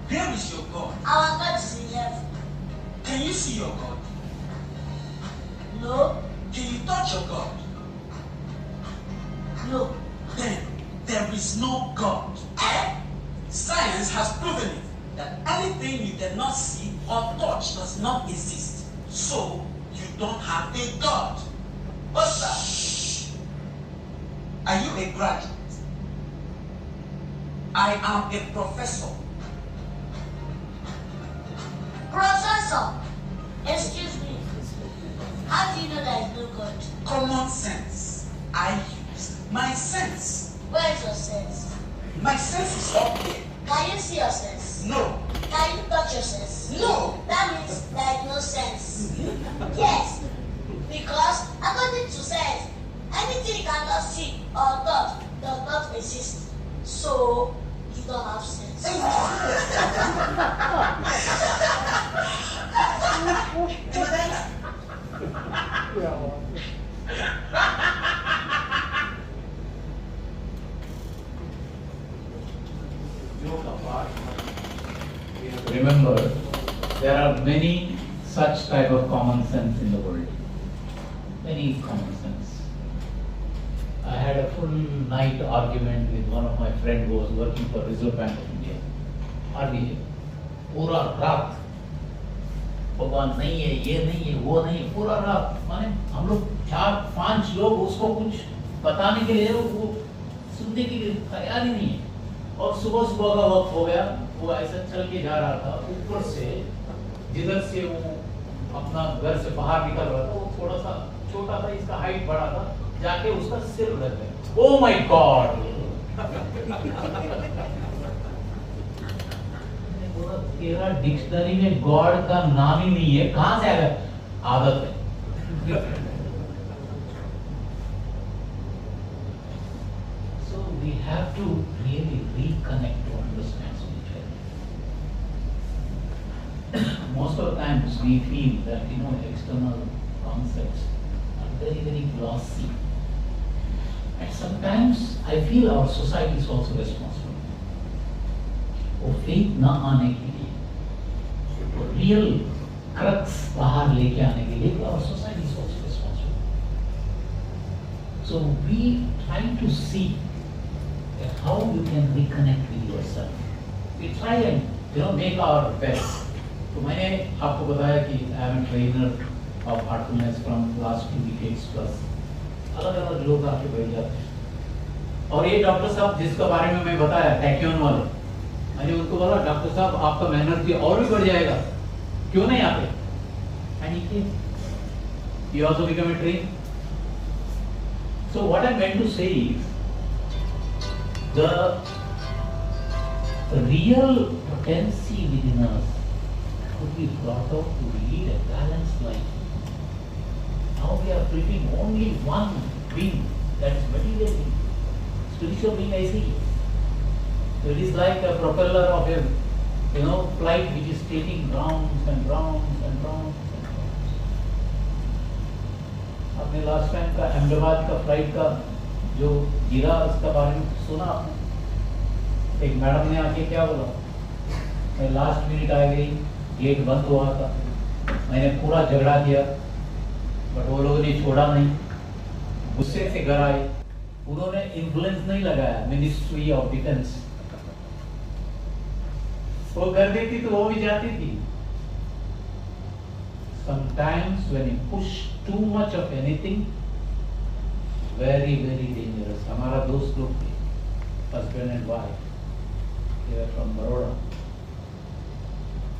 Where is your God? Our God is in heaven. Can you see your God? No. Can you touch your God? No. Then there is no God. Science has proven it that anything you cannot see or touch does not exist. So you don't have a God. But sir, are you a graduate? I am a professor. Professor, excuse me. How do you know there is no God? Common sense. I use my sense. Where is your sense? My sense is up here. Can you see your sense? No. Can you touch your sense? No. That means there is no sense. Yes. Because according to sense, anything you cannot see or touch does not exist. So you don't have sense. Joke apart, we have to remember there are many such type of common sense in the world. Many common sense. I had a full night argument with one of my friend who was working for Reserve Bank of India. RBI. पूरा रात भगवान नहीं है, ये नहीं है, वो नहीं है, पूरा रात माने हम लोग 4-5 लोग उसको कुछ बताने के लिए वो सुनने के लिए तैयार ही नहीं है। और सुबह सुबह का वक्त हो गया, वो ऐसा चल के जा रहा था, ऊपर से जिधर से वो अपना घर से बाहर निकल रहा था, वो थोड़ा सा छोटा था, इसका हाइट बड़ा था, जाके उसका सिर लग गया। Oh my God! तेरा डिक्शनरी में गॉड का नाम ही नहीं है, कहां से आ गया? आदत है। So we have to really reconnect to understand spirituality. Most of the times we feel that external concepts are very glossy, and sometimes I feel our society is also responsible. वो फेथ न आने के लिए, वो real crux बाहर लेके आने के लिए our society is also responsible. So we try to see that how you can reconnect with yourself. We try and make our best. तो मैंने आपको बताया कि I am a trainer of heartfulness from last 2 decades plus. अलग-अलग लोग आके बैठ जाते हैं। और ये डॉक्टर साहब जिसके बारे में मैं बताया टैक्यून वाले, मैंने उनको बोला डॉक्टर साहब आपका मेहनत भी और भी बढ़ जाएगा, क्यों नहीं आते? And he came. He also became a trainer. So what I meant to say is the real potency within us could be brought out to lead a balanced life. Now we are flipping only one wing, that is material wing. Spiritual wing I see. So it is like a propeller of a flight which is taking rounds and rounds and rounds and rounds. आपने last time का अहमदाबाद का flight का जो गिरा उसका बारे में सुना आपने? एक मैडम ने आके क्या बोला, मैं लास्ट मिनट आ गई, गेट बंद हुआ था, मैंने पूरा झगड़ा किया, बट वो लोगों ने छोड़ा नहीं, गुस्से से घर आए, उन्होंने इन्फ्लुएंस नहीं लगाया मिनिस्ट्री ऑफ डिफेंस, वो कर देती तो वो भी जाती थी। Sometimes when you push too much of anything, very dangerous. हमारा दोस्त लोग थे, husband and wife, They are from Baroda.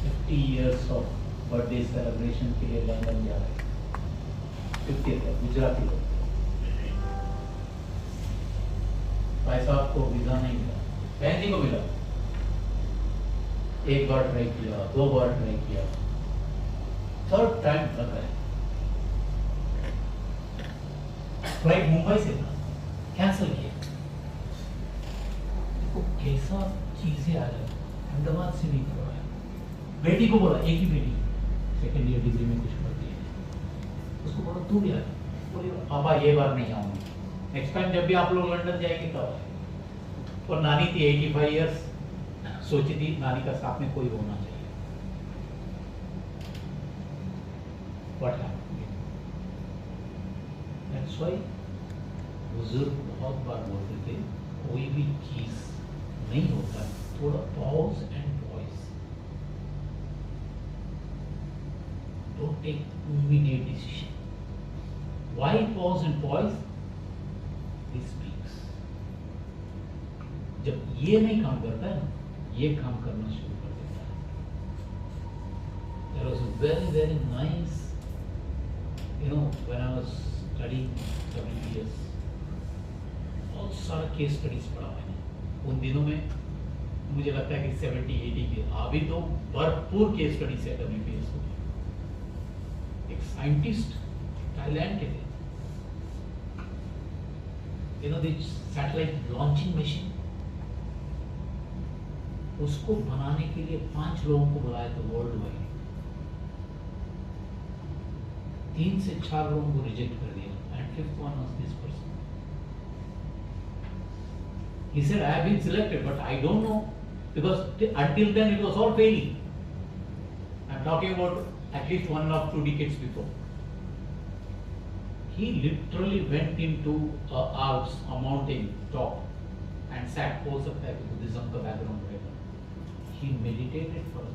50 years of birthday celebration के लिए लंदन जा रहे हैं। 50 है, गुजराती लोग। भाई साहब को वीजा नहीं मिला, बहन जी को मिला। एक बार ट्राई किया, 2 बार ट्राई किया, 3rd टाइम लग रहा है। फ्लाइट मुंबई से था, कैंसिल किया। तो कैसा चीजें आ जाए, अहमदाबाद से नहीं करवाया। बेटी को बोला, एक ही बेटी 2nd ईयर डिग्री में कुछ पढ़ती है, उसको बोला तू भी आ जा। बोली पापा ये बार नहीं आऊंगी, नेक्स्ट टाइम जब भी आप लोग लंदन जाएंगे तब। और नानी थी 85 इयर्स, सोची थी नानी का साथ में कोई होना चाहिए। What happened? That's why बुजुर्ग बहुत बार बोलते थे कोई भी चीज नहीं होता, थोड़ा pause and voice. Don't take immediate decision. Why pause and pause? He speaks. जब ये नहीं काम करता है, ये काम करना शुरू कर देता है। There was a very very nice, when I was studying WBS, बहुत सारा केस स्टडीज पढ़ा मैंने उन दिनों में। मुझे लगता है कि 70-80 के अभी तो भरपूर केस स्टडीज है WBS को। एक साइंटिस्ट थाईलैंड के थे, दिस सैटेलाइट लॉन्चिंग मशीन, उसको बनाने के लिए 5 लोगों को बुलाया था वर्ल्ड वाइड। 3 से 4 लोगों को रिजेक्ट कर दिया, and 5th one was this person. He said, I have been selected, but I don't know, because until then it was all failing. I'm talking about at least 1.5-2 decades before. He literally went into Alps, a mountain top, and sat pose up like Buddhism ka background whatever. He meditated for.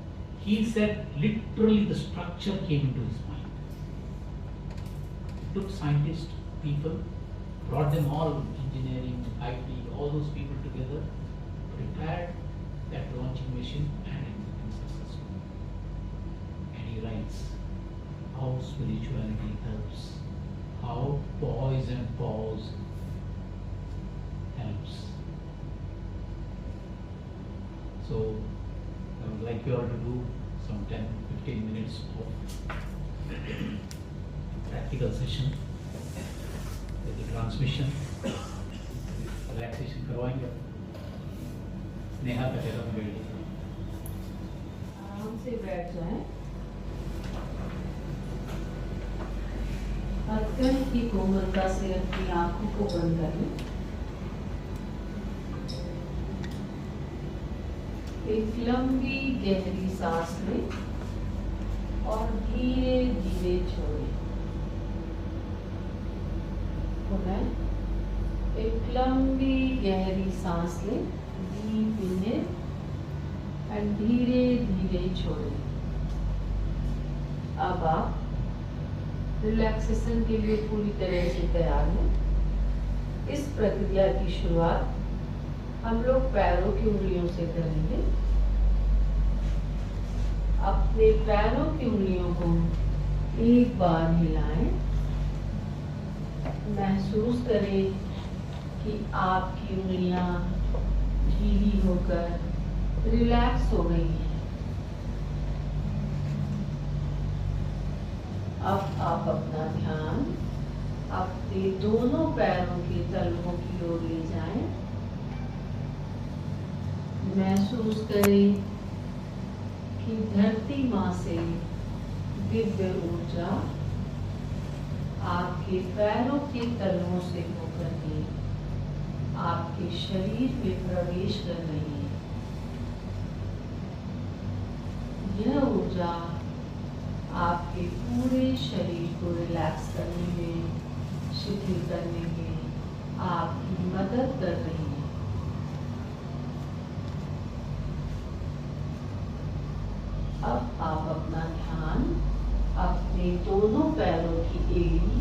He said literally the structure came into his mind. He took scientists, people, brought them all, engineering, IT, all those people together, prepared that launching machine, and it became successful. And he writes how spirituality helps, how poise and pause helps. So I would like you all to do some 10-15 minutes of practical session with the transmission, relaxation करवाएंगे। नेहा कटेरा में बैठ जाइए, आराम से बैठ जाएं। हथकन की कोमलता से अपनी आंखों को बंद कर लें। एक लंबी गहरी सांस लें और धीरे धीरे छोड़ें। एक लंबी गहरी सांस लें, डीप इनहेल एंड धीरे धीरे छोड़ें। अब आप रिलैक्सेशन के लिए पूरी तरह से तैयार हैं। इस प्रक्रिया की शुरुआत हम लोग पैरों की उंगलियों से करेंगे। अपने पैरों की उंगलियों को एक बार हिलाएं। महसूस करें कि आपकी उंगलियां ढीली होकर रिलैक्स हो गई हैं। अब आप अपना ध्यान अपने दोनों पैरों के तलवों की ओर ले जाएं। महसूस करें कि धरती माँ से दिव्य ऊर्जा आपके पैरों के तलवों से होकर के आपके शरीर में प्रवेश कर रही है। यह ऊर्जा आपके पूरे शरीर को रिलैक्स करने में, शिथिल करने में आपकी मदद कर रही है। अब आप अपना ध्यान अपने दोनों पैरों की एड़ी,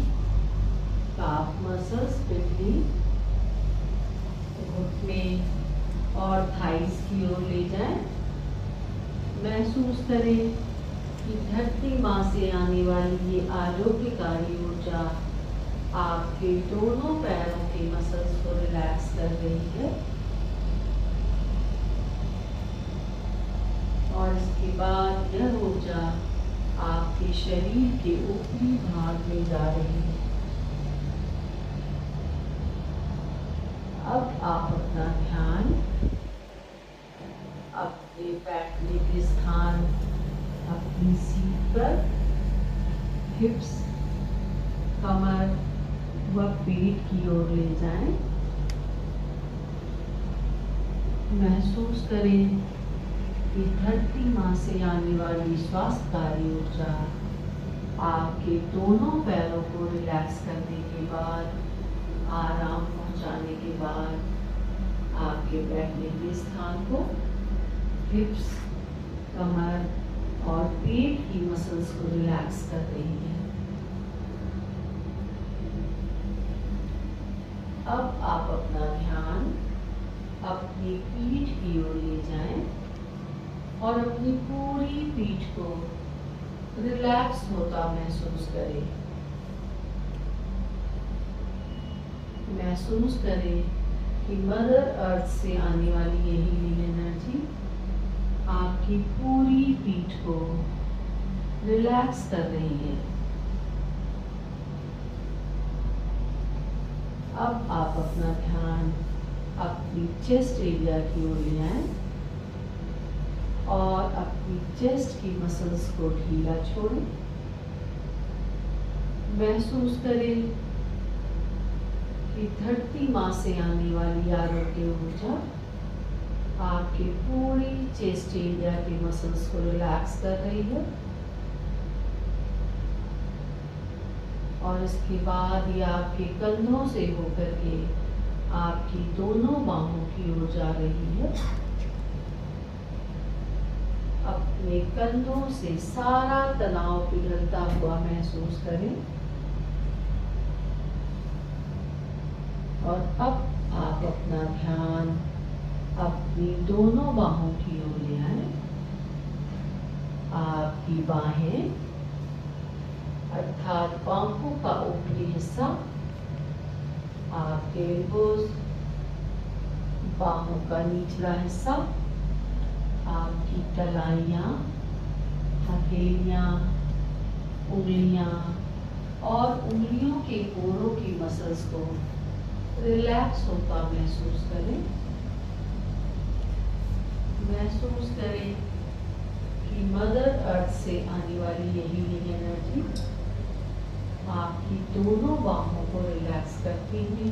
काफ मसल्स, पिटली, घुटने, और थाइस की ओर ले जाएं। महसूस करें कि धरती माँ से आने वाली ये आरोग्यकारी ऊर्जा आपके दोनों पैरों के मसल्स को रिलैक्स कर रही है। और इसके बाद यह ऊर्जा आपके शरीर के ऊपरी भाग में जा रही है। अब आप अपना ध्यान अपने बैठने के स्थान, अपनी सीट पर, हिप्स, कमर व पेट की ओर ले जाएं। महसूस करें कि धरती माँ से आने वाली स्वास्थ्यकारी ऊर्जा आपके दोनों पैरों को रिलैक्स करने के बाद, आराम पहुँचाने के बाद आपके बैठने के स्थान को, हिप्स, कमर और पेट की मसल्स को रिलैक्स कर रही है। अब आप अपना ध्यान अपनी पीठ की ओर ले जाएं और अपनी पूरी पीठ को रिलैक्स होता महसूस करें। महसूस करें कि मदर अर्थ से आने वाली ये हीलिंग एनर्जी आपकी पूरी पीठ को रिलैक्स कर रही है। अब आप अपना ध्यान अपनी चेस्ट एरिया की ओर ले आएं और अपनी चेस्ट की मसल्स को ढीला छोड़ें। महसूस करें कि धरती माँ से आने वाली आरोग्य ऊर्जा आपके पूरी चेस्ट एरिया के मसल्स को रिलैक्स कर रही है। और इसके बाद ये आपके कंधों से होकर के आपकी दोनों बाहों की ओर जा रही है। अपने कंधों से सारा तनाव पिघलता हुआ महसूस करें। और अब आप अपना ध्यान अपनी दोनों बाहों की ओर ले आए। आपकी बाहें अर्थात बाहों का ऊपरी हिस्सा, आपके एल्बोज, बाहों का निचला हिस्सा, आपकी कलाइयाँ, हथेलियाँ, उंगलियाँ और उंगलियों के पोरों की मसल्स को रिलैक्स होता महसूस करें। महसूस करें कि मदर अर्थ से आने वाली ये हीलिंग एनर्जी आपकी दोनों बाहों को रिलैक्स करती हुई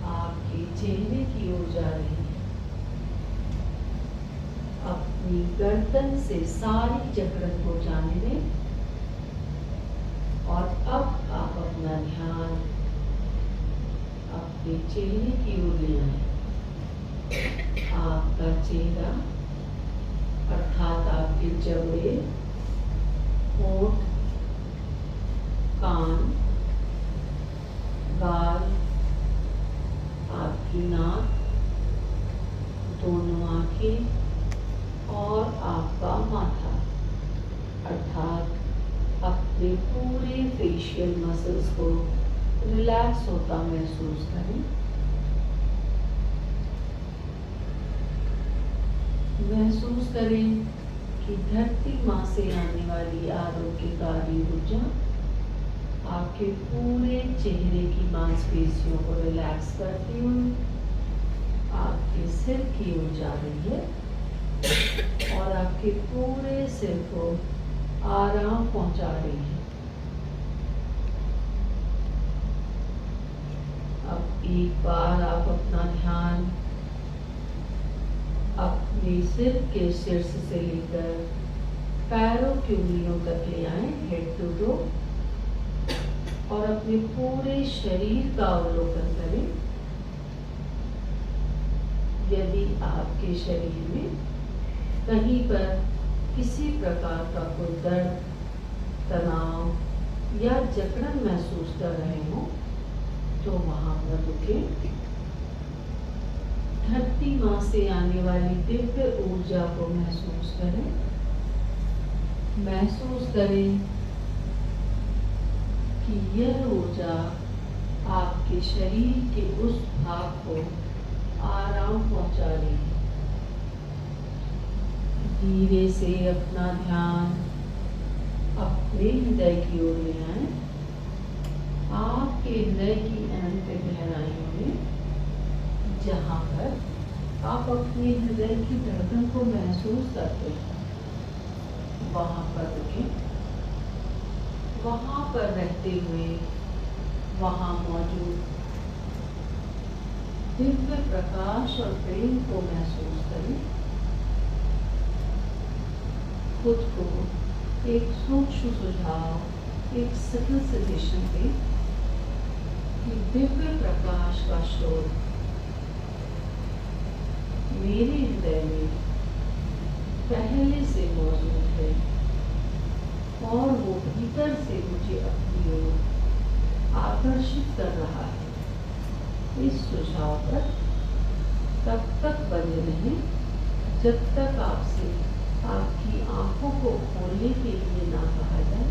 आपके चेहरे की ओर जा रही है। अपनी गर्दन से सारी जकड़न को जाने दें। और अब आप अपना ध्यान अपने चेहरे की ओर ले आए। आपका चेहरा अर्थात आपके जबड़े, होठ, कान, गाल, आपकी नाक, दोनों आंखें और आपका माथा अर्थात अपने पूरे फेशियल मसल्स को रिलैक्स होता महसूस करें। महसूस करें कि धरती माँ से आने वाली आरोग्यकारी ऊर्जा आपके पूरे चेहरे की मांसपेशियों को रिलैक्स करती हुई आपके सिर की ओर जा रही है और आपके पूरे सिर को आराम पहुंचा रही है। अब एक बार आप अपना ध्यान अपने सिर के शीर्ष से लेकर पैरों की उंगलियों तक ले आए, हेड टू टो, और अपने पूरे शरीर का अवलोकन करें। यदि आपके शरीर में कहीं पर किसी प्रकार का कोई दर्द, तनाव या जकड़न महसूस कर रहे हो तो वहां पर रुकें। धरती माँ से आने वाली दिव्य ऊर्जा को महसूस करें। महसूस करें कि यह ऊर्जा आपके शरीर के उस भाग को आराम पहुंचा रही है। धीरे से अपना ध्यान अपने हृदय की ओर ले आए। आपके हृदय की अनंत गहराइयों में, जहाँ पर आप अपने हृदय की धड़कन को महसूस करते हैं, वहाँ पर रुकें। वहाँ पर रहते हुए वहाँ मौजूद दिव्य प्रकाश और प्रेम को महसूस करें। खुद को एक सूक्ष्म सुझाव, एक सटल सजेशन दें कि दिव्य प्रकाश का स्रोत मेरे हृदय में पहले से मौजूद है और वो भीतर से मुझे अपनी ओर आकर्षित कर रहा है। इस सुझाव पर तब तक बने रहें जब तक आपसे आपकी आंखों को खोलने के लिए ना कहा जाए।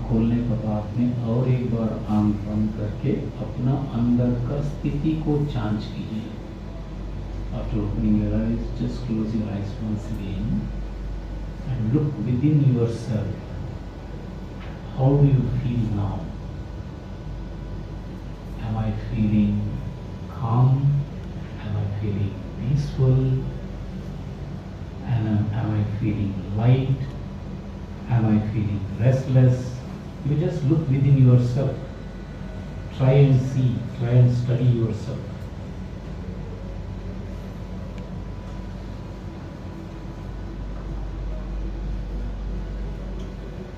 खोलने के बाद में और एक बार आंख बंद करके अपना अंदर का स्थिति को जांच कीजिए। After opening your eyes, just close your eyes once again and look within yourself. How do you feel now? Am I feeling calm? Am I feeling peaceful? And am I feeling light? Am I feeling restless? You just look within yourself. Try and see, try and study yourself.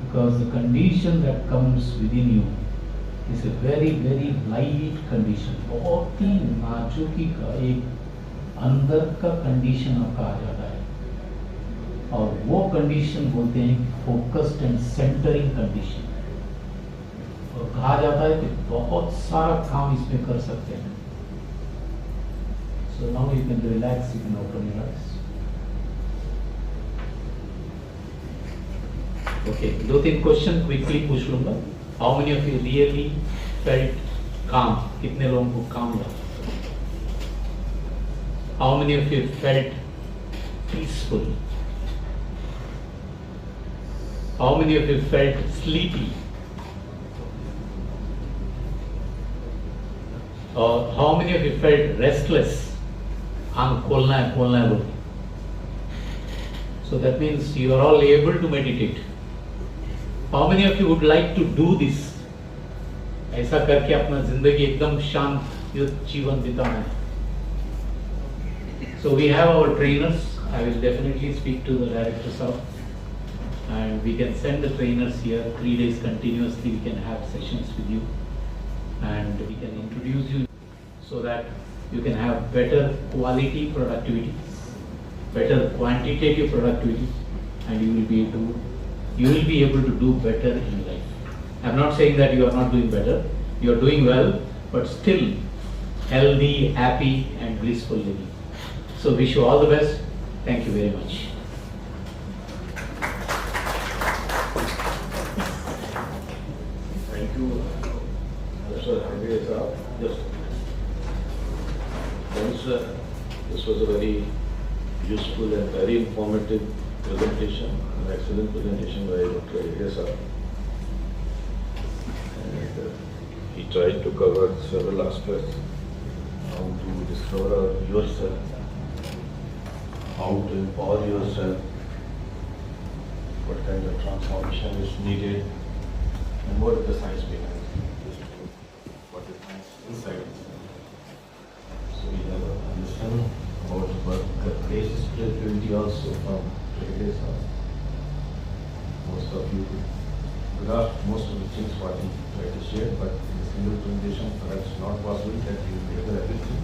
Because the condition that comes within you is a very, very light condition. बहुत ही नाजुकी का एक अंदर का condition आपका आ जाता है और वो कंडीशन बोलते हैं फोकस्ड एंड सेंटरिंग कंडीशन। और कहा जाता है कि बहुत सारा काम इसमें कर सकते हैं। So now you can relax, you can open your eyes. Okay, 2-3 question quickly पूछ लूंगा। How many of you really felt calm? कितने लोगों को काम लगा? How many of you felt peaceful? How many of you felt sleepy? Or how many of you felt restless? आंख खोलना है बोल। So that means you are all able to meditate. How many of you would like to do this? ऐसा करके अपना जिंदगी एकदम शांत जीवन बिताना है. So we have our trainers. I will definitely speak to the directors of, and we can send the trainers here 3 days continuously. We can have sessions with you, and we can introduce you so that you can have better quality productivity, better quantitative productivity, and you will be able to do better in life. I'm not saying that you are not doing better. You are doing well, but still healthy, happy, and blissful living. So wish you all the best. Thank you very much. Thank you, Sir Hageta. Yes. Thanks, this was a very useful and very informative presentation, an excellent presentation by Dr. Hageta. And he tried to cover several aspects, how to discover yourself, how to empower yourself, what kind of transformation is needed, and what is the science behind this, what is science inside. So we have a understanding about workplace spirituality also from Hageta. Most of you grasp most of the things what he tried to share, but in a single presentation perhaps not possible that you will gather everything.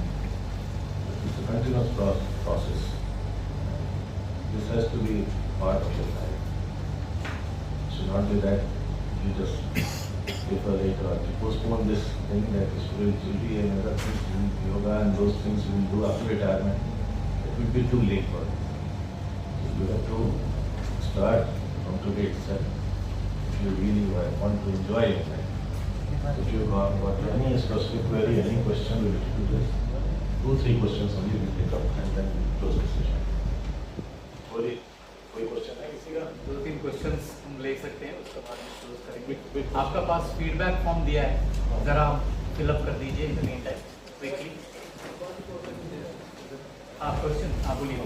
But it's a continuous process. This has to be part of your life. It should not be that you just defer later or you postpone this thing that is spirituality and other things, yoga and those things you will do after retirement. It will be too late for you. You have to start from today itself if you really want to enjoy your life. If you got any specific query, any question related to this, 2-3 questions only will pick up and then we'll close the session. कोई question है किसी का? 2-3 questions हम ले सकते हैं, उसके बाद में क्लोज करेंगे. आपका पास फीडबैक फॉर्म दिया है, जरा फिलअप कर दीजिए in the meantime quickly. आप क्वेश्चन आप बोलिए.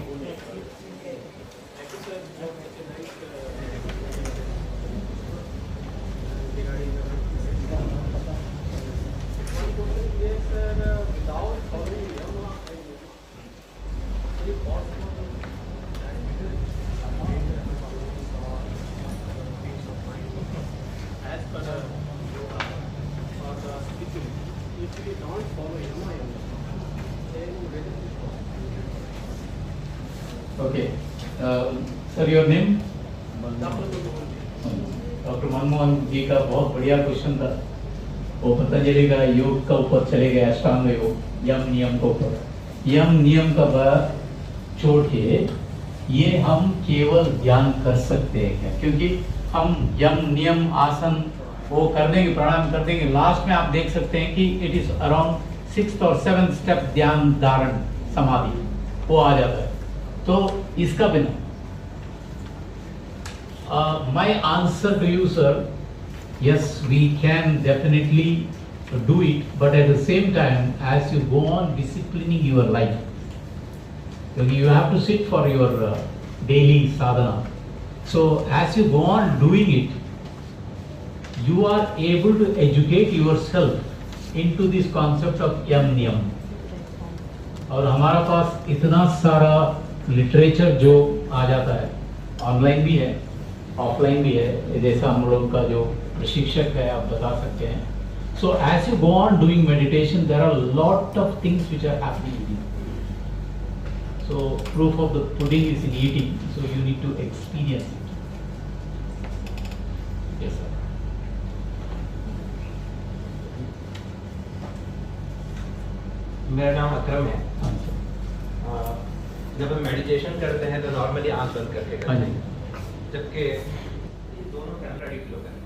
Okay, sir, your name? Doctor Manmohan ji का बहुत बढ़िया क्वेश्चन था. वो पतंजलि का योग का ऊपर चले गए, अष्टांग योग, यम नियम के ऊपर. यम नियम का बात छोड़ के ये हम केवल ध्यान कर सकते हैं क्या? क्योंकि हम यम नियम आसन वो कर देंगे, प्राणायाम कर देंगे, लास्ट में आप देख सकते हैं कि इट इज अराउंड 6th और 7th स्टेप ध्यान धारण समाधि वो आ जाता है. तो इसका बिना my answer to you, sir, yes, we can definitely do it, but at the same time, as you go on disciplining your life, you have to sit for your daily sadhana. So as you go on doing it, you are able to educate yourself into this concept of yam niyam. और हमारा पास इतना सारा literature जो आ जाता है, online भी है, offline भी है, जैसा हम लोग का जो प्रशिक्षक है आप बता सकते हैं. So as you go on doing meditation there are lot of things which are happening with you. So proof of the pudding is in eating, so you need to experience it. Yes sir. मेरा नाम अकरम है. जब हम meditation करते हैं तो normally आंख बंद करके करते हैं, जबकि दोनों कंट्राडिक्ट होते हैं.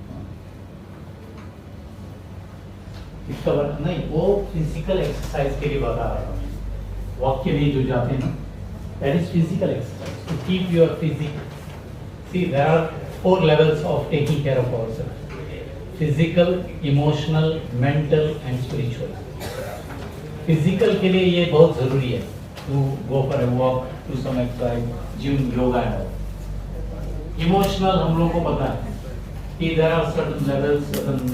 इसका नहीं, वो फिजिकल एक्सरसाइज के लिए बता रहा हूँ. वॉक के लिए जो जाते हैं ना, that is physical exercise to keep your physique. See there are 4 levels of taking care of ourselves: physical, emotional, mental and spiritual. Physical के लिए ये बहुत जरूरी है to go for a walk, do some exercise, gym, yoga and all. Emotional हम लोगों को पता है कि there are certain levels, certain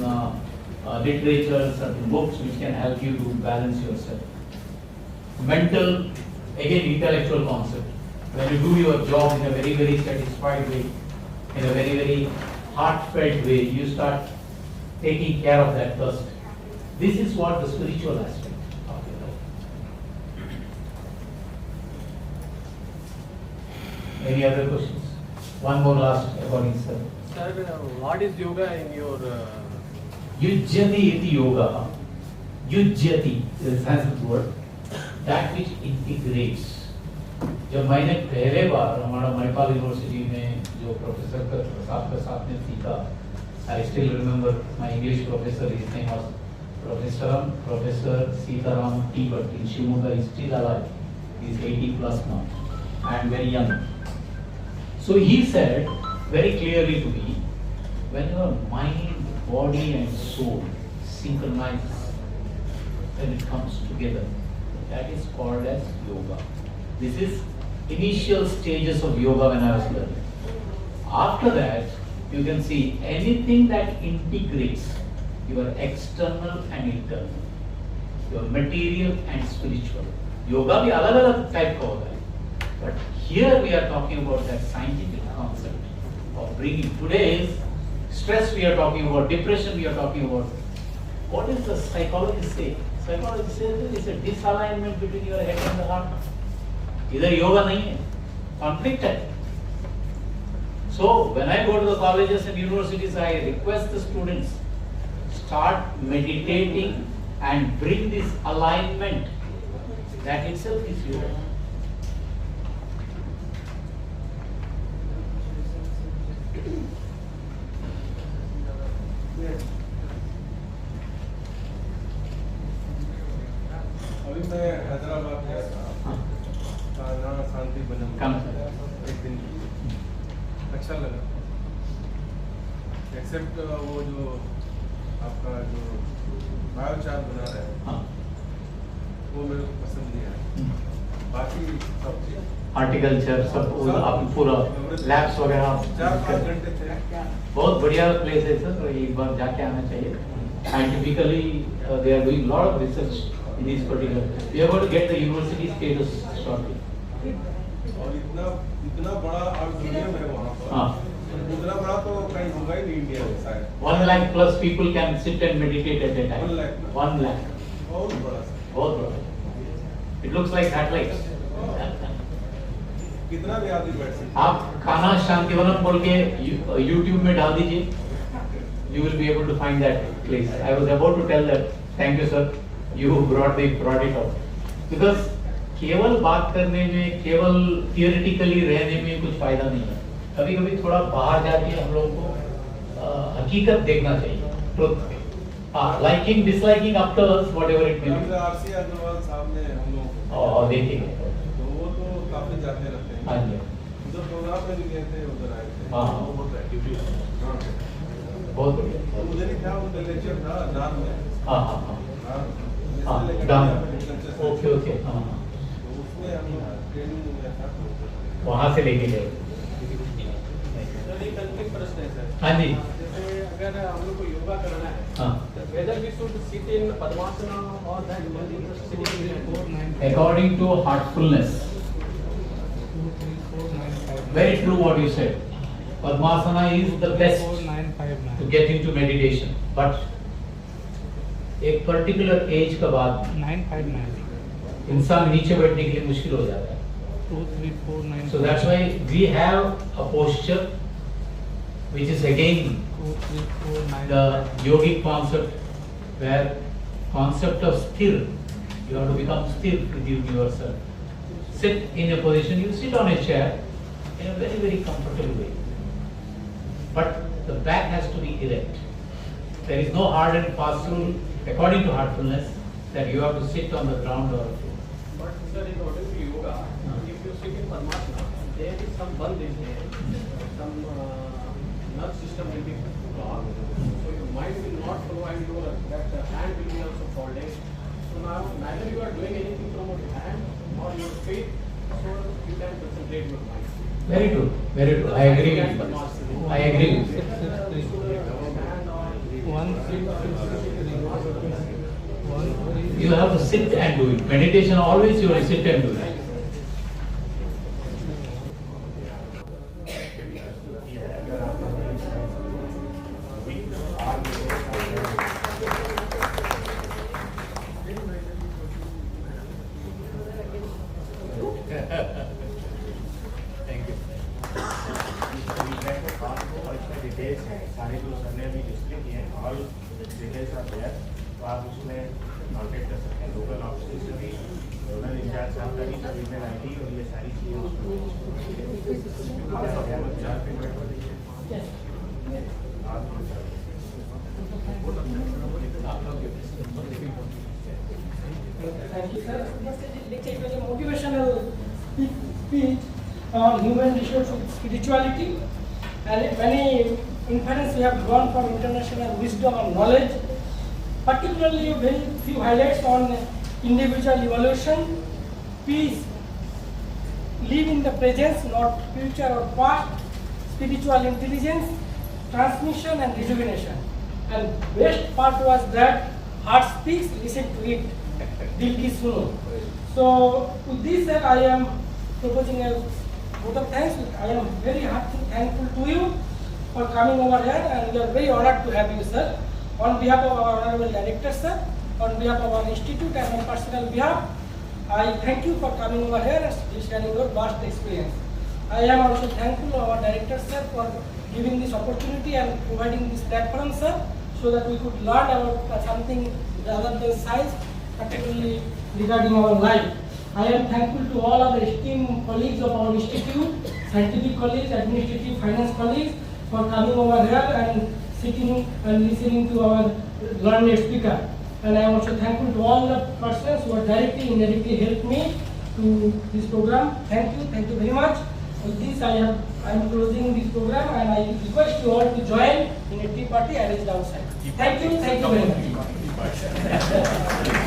literature, certain books which can help you to balance yourself. Mental, again intellectual concept. When you do your job in a very, very satisfied way, in a very, very heartfelt way, you start taking care of that first. This is what the spiritual aspect of your life. Any other questions? One more last according to sir. Sir, what is yoga in your? Yujyati iti yoga. Yujyati is a Sanskrit word. That which integrates. जब मैंने पहले बार हमारा Manipal university में जो professor साहब के साथ में सीखा, I still remember my English professor. His name was Professor Sitaram T. Bhatt in Shimoga. He is still alive. He is 80 plus now and very young. So he said very clearly to me, when your mind, body and soul synchronize, when it comes together, that is called as yoga. This is initial stages of yoga when I was learning. After that, you can see anything that integrates your external and internal, your material and spiritual. Yoga भी अलग-अलग type का होता है. But here we are talking about that scientific concept of bringing today's stress. We are talking about depression. We are talking about what is the psychologist say? Psychologist says there is a disalignment between your head and the heart. इधर योगा नहीं है, conflict है. So when I go to the colleges and universities, I request the students start meditating and bring this alignment. That itself is yoga. अभी मैं हैदराबाद गया था, नाना शांति बनम एक दिन के लिए, अच्छा लगा। एक्सेप्ट वो जो आपका जो बायोचार बना रहे हैं, वो मेरे को पसंद नहीं आया। बाकी सब हार्टिकल्चर सब आप पूरा लैब्स वगैरह 4-5 घंटे थे। बहुत बढ़िया प्लेस है सर, एक बार जाके आना चाहिए. Scientifically, they are doing lot of research in this particular. We are going to get the university status shortly. और इतना बड़ा ऑडिटोरियम है वहाँ पर, इतना बड़ा तो कहीं होगा ही नहीं इंडिया में शायद। 1 lakh plus people can sit and meditate at a time. 1 lakh. 1 lakh. बहुत बड़ा सर। बहुत बड़ा. It looks like satellites. कितना भी आदमी बैठ सकते हैं। आप खाना शांतिवनम बोल के YouTube में डाल दीजिए. You will be able to find that place. I was about to tell that. Thank you, sir. You brought it up. Because केवल बात करने में, केवल थियोरेटिकली रहने में कुछ फायदा नहीं है. कभी-कभी थोड़ा बाहर जाके हम लोगों को हकीकत देखना चाहिए. Truth. Liking, disliking up to us, whatever it may be. RC Agarwal sahab ने हम लोग देखेंगे. तो वो तो काफी जाते रहते हैं। हाँ जी. उधर प्रोग्राम में भी गए थे, उधर आए थे। हाँ. वो बहुत एक्टिविटी है। हाँ। बहुत बढ़िया. उधर ही था, उधर लेक्चर था नान में। हाँ. ओके. हाँ. तो उसमें हम लोग ट्रेनिंग में था। वहाँ से लेके गए. सर एक अंतिम प्रश्न है सर। हाँ जी. जैसे अगर हम लोग को योगा करना है, हाँ. whether we should sit in Padmasana or that sitting in According to heartfulness. Very true what you said. Padmasana is the best to get into meditation. But एक particular age के बाद 959 इंसान नीचे बैठने के लिए मुश्किल हो जाता है. 2 3 4 9 So that's why we have a posture which is again 2 3 4 9 the yogic concept, where concept of sthir, you have to become sthir within yourself. Sit in a position, you sit on a chair in a very, very comfortable way. But the back has to be erect. There is no hard and fast rule according to heartfulness that you have to sit on the ground or floor. But sir, in order to yoga, if you sit in Padmasana, there is some band in there, some nerve system will be blocked, so your mind will not follow and your that hand will be also folded. So now neither you are doing anything from your hand or your feet, so you can concentrate your mind. Very true, very true. I agree with you. I agree with you. You have to sit and do it. Meditation always you will sit and do it. Thank you. Details हैं सारे जो sir ने अभी display किए हैं all details are there तो आप उसमें कॉन्टेक्ट कर सकते हैं लोकल ऑफिस से भी लोकल इंचार्ज साहब का भी सब ईमेल आईडी और ये सारी चीज़ें Thank you, sir. It was a motivational speech on human resource with spirituality, and many inference we have drawn from international wisdom and knowledge. Particularly, very few highlights on individual evolution, peace, live in the present, not future or past, spiritual intelligence, transmission and rejuvenation. And best part was that heart speaks, listen to it. Dil ki suno. So with this sir, I am proposing a vote of thanks. I am very thankful to you for coming over here, and we are very honored to have you, sir. On behalf of our honorable director, sir, on behalf of our institute and on personal behalf, I thank you for coming over here and sharing your vast experience. I am also thankful to our director, sir, for giving this opportunity and providing this platform, sir, so that we could learn about something rather than science, particularly regarding our life. I am thankful to all our esteemed colleagues of our institute, scientific colleagues, administrative, finance colleagues, for coming over here and sitting and listening to our learned speaker. And I am also thankful to all the persons who have directly, indirectly helped me to this program. Thank you very much. With this, I am closing this program, and I request you all to join in a tea party arranged outside. Thank you very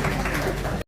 much.